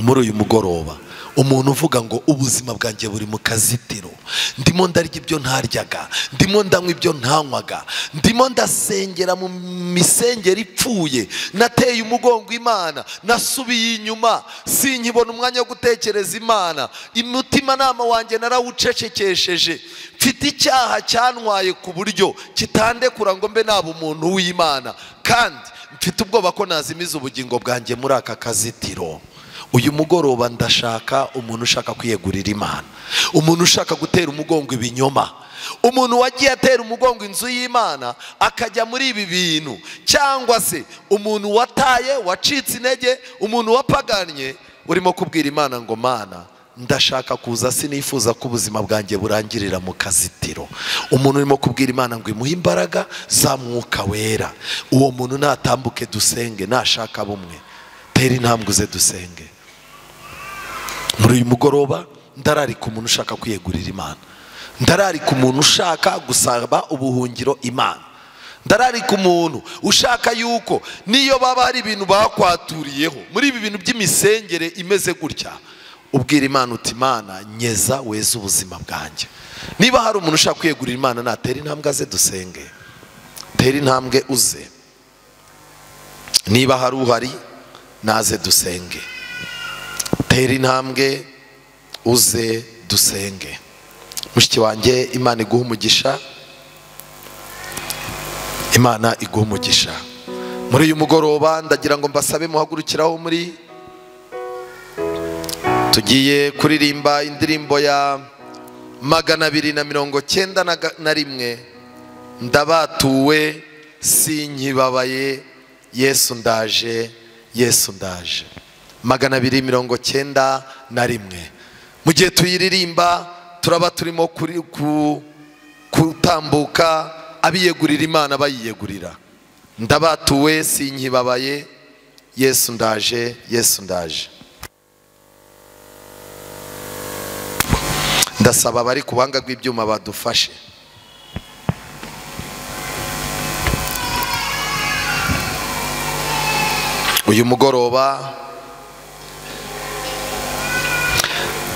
muri uyu mugoroba, umuntu uvuga ngo ubuzima bwanjye buri mu kazitiro, ndimo ndarya ibyo ntaryaga, ndimo ndanywa ibyo ntanywaga, ndimo ndasengera mu misengero ipfuye, nateye umugongo Imana, nasubiye inyuma, sinkibona umwanya wo gutekereza Imana, umutima nama wanjye narawucecekesheje, mfite icyaha cyantwaye ku buryo kitandekura ngo mbe naba umuntu w'Imana, kandi mfite ubwoba ko nazimiza ubugingo bwanjye muri aka kazitiro. Uyu mugoroba ndashaka umuntu ushaka kwiyegurira Imana, umuntu ushaka gutera umugongo ibinyoma, umuntu wagiye atera umugongo inzu y'Imana akajya muri ibi bintu, cyangwa se umuntu wataye, wacitse intege, umuntu wapaganye, urimo kubwira Imana ngo Mana ndashaka kuza, sinifuza ko ubuzima bwanjye burangirira mu kazitiro. Umuntu urimo kubwira Imana ngo imuhe imbaraga za mwuka wera. Uwo muntu natambuke dusenge, nashaka bumwe tera intambwe ze dusenge. Muri uyu mugoroba ndararika umuntu ushaka kwiyegurira Imana, ndararika umuntu ushaka gusaba ubuhungiro Imana, ndararika umuntu ushaka yuko niyo baba hari ibintu bakwaturiyeho muri ibi bintu by'imisengere imeze gutya, ubwira Imana uti Imana nyeza weze ubuzima bwanjye. Niba hari umuntu ushaka kwiyegurira Imana natera intambwe aze dusenge. Tera intambwe uze. Niba hari uhari naze dusenge. Tera intambwe uze dusenge. Mushiki wanjye Imana iguha umugisha. Imana iguha umugisha. Muri uyu mugoroba ndagira ngo mbasabe muhagurukiraho muri tugiye kuririmba indirimbo ya 291 ndabatuwe sinkibabaye Yesu ndaje Yesu ndaje. 291 mu gihe tuyiririmba turaba turimo kutambuka abiyegurira Imana bayiyegurira. Ndabatuwe sinkibabaye Yesu ndaje Yesu ndaje. Ndasaba abari ku buhanga bw'ibyuma badufashe. Uyu mugoroba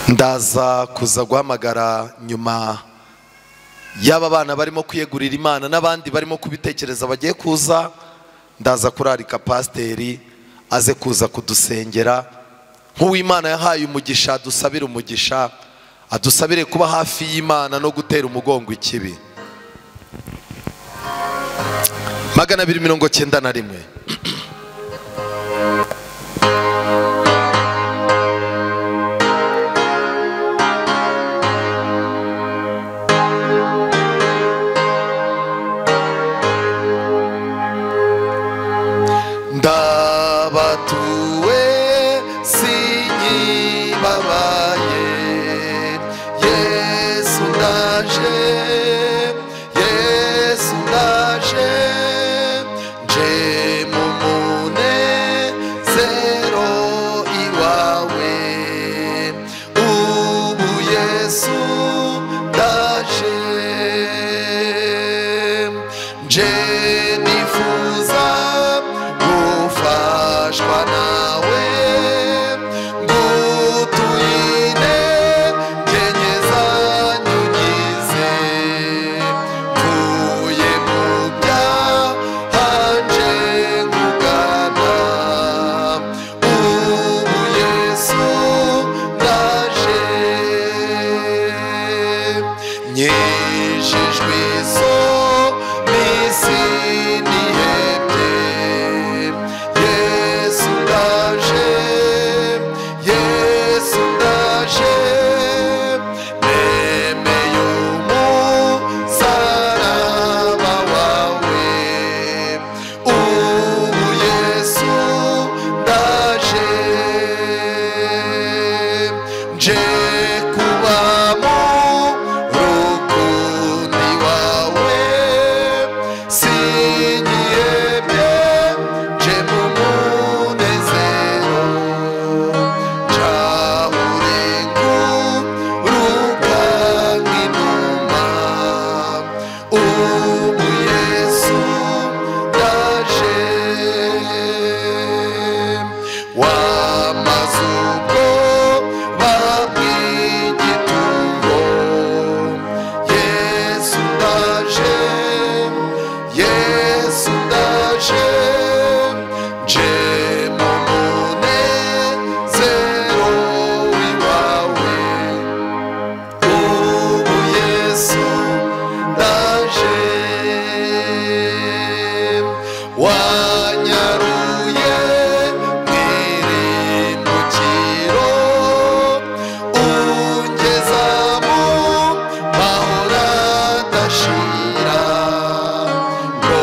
ndaza kuza guhamagara nyuma y'aba bana barimo kwiyegurira Imana n'abandi barimo kubitekereza bagiye kuza. Ndaza kurarika pasiteri aze kuza kudusengera nk'uw'Imana yahaye umugisha, adusabire umugisha, adusabire kuba hafi y'Imana no gutera umugongo ikibi. 291 ndabatuwe sinkibabaye Yesu ndaje Yesu ndaje nje mu munezero iwawe ubu Yesu ndaje nje nifuza gufashwa nawe ngutuyine ngenyeza nyunyize mvuye mu byahanje nkugana ubu Yesu ndaje nyejejwe izo misi nihebye Yesu ndaje Yesu ndaje nemeye umusaraba wawe ubu Yesu ndaje nje kubamo rukundi wawe sinyihebye nje mu munezero ncahurenguruka nk'inuma ubu Yesu ndaje wamaze ubwoba bw'igitumo Yesu ndaje Yesu ndaje nje mu munezero w'iwawe ubu Yesu ndaje wanyaruye mw'irimbukiro ungeza mu mahoro adashira ngo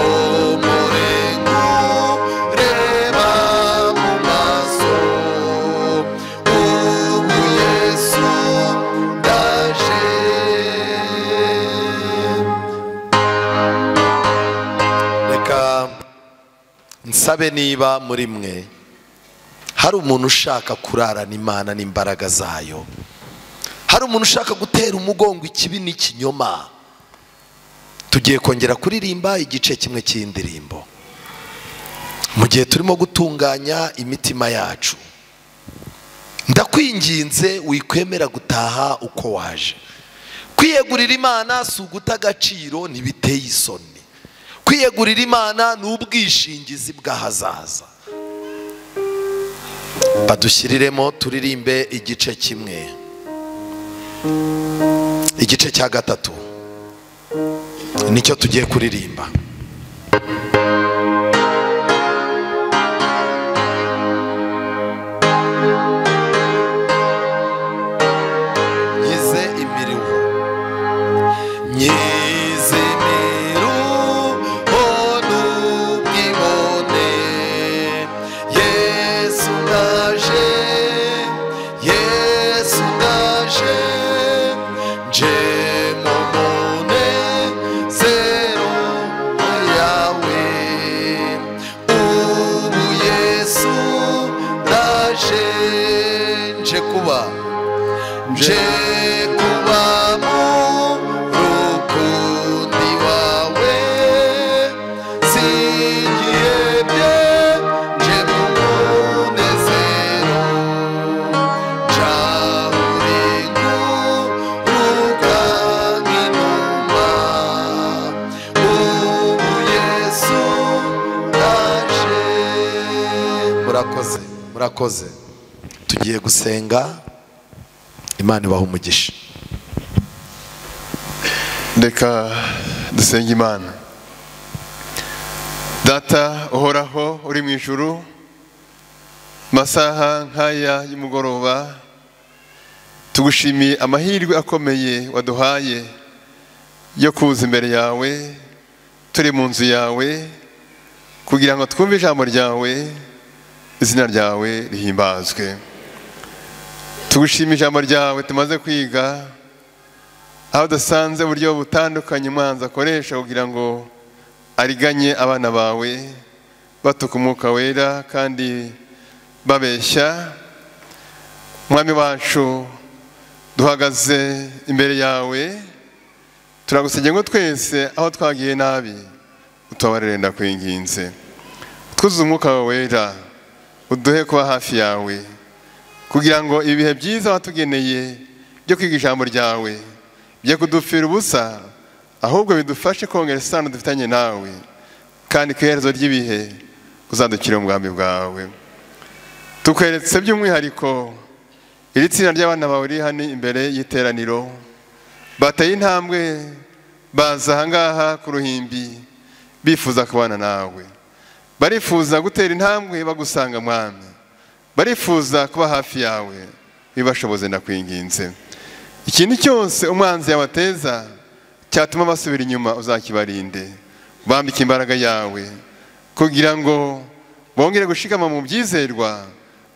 murengureba mu maso ubu Yesu ndaje reka nsabe niba muri mwe hari umuntu ushaka kurarana Imana n'imbaraga zayo, hari umuntu ushaka gutera umugongo ikibi n'ikinyoma, tugiye kongera kuririmba igice kimwe cy'indirimbo mu gihe turimo gutunganya imitima yacu. ndakwinginze wikwemera gutaha uko waje. Kwiyegurira Imana si uguta agaciro, ntibiteye isoni. Kwiyegurira Imana ni ubwishingizi bw'ahazaza. Badushyiriremo turirimbe igice kimwe, igice cya gatatu nicyo tugiye kuririmba. Murakoze. Tugiye gusenga, Imana ibaha umugisha. Reka dusenge Imana. Data uhoraho uri mu ijuru, masaha nk'aya y'umugoroba tugushimiye amahirwe akomeye waduhaye yo kuza imbere yawe, turi mu nzu yawe, kugira ngo twumve ijambo ryawe, izina ryawe rihimbazwe. Tugushimiye ijambo ryawe tumaze kwiga, aho dusanze uburyo butandukanye umwanzi akoresha kugira ngo ariganye abana bawe, batuka umwuka wera kandi babeshya. Mwami wacu, duhagaze imbere yawe, turagusengera ngo twese aho twagiye nabi utubabarire, ndakwinginze. Twuzuze umwuka wawe wera, uduhe kuba hafi yawe, kugira ngo ibihe byiza watugeneye byo kwiga ijambo ryawe bye kudupfira ubusa, ahubwo bidufashe kongera isano dufitanye nawe, kandi ku iherezo ry'ibihe uzadukire mu bwami bwawe. Tukweretse by'umwihariko iri tsinda ry'abana bawe riri hano imbere y'iteraniro, bateye intambwe baza ahangaha ku ruhimbi bifuza kubana nawe, barifuza gutera intambwe bagusanga Mwami, barifuza kuba hafi yawe, bibashoboze ndakwinginze. Ikintu cyose umwanzi yabateza cyatuma basubira inyuma uzakibarinde, bambike imbaraga yawe kugira ngo bongere gushikama mu byizerwa,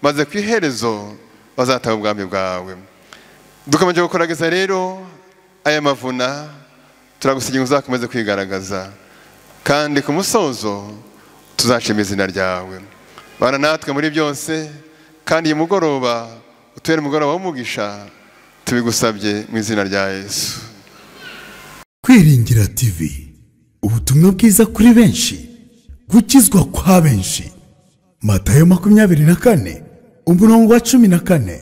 maze ku iherezo bazataha ubwami bwawe. Dukomeje gukorageza rero aya mavuna, turagusengera uzakomeze kwigaragaza, kandi ku musozo tuzashima izina ryawe. Bana natwe muri byose, kandi uyu mugoroba utubere umugoroba w'umugisha, tubigusabye mu izina rya Yesu. Kwiringira TV, ubutumwa bwiza kuri benshi, gukizwa kwa benshi. Matayo 24:14.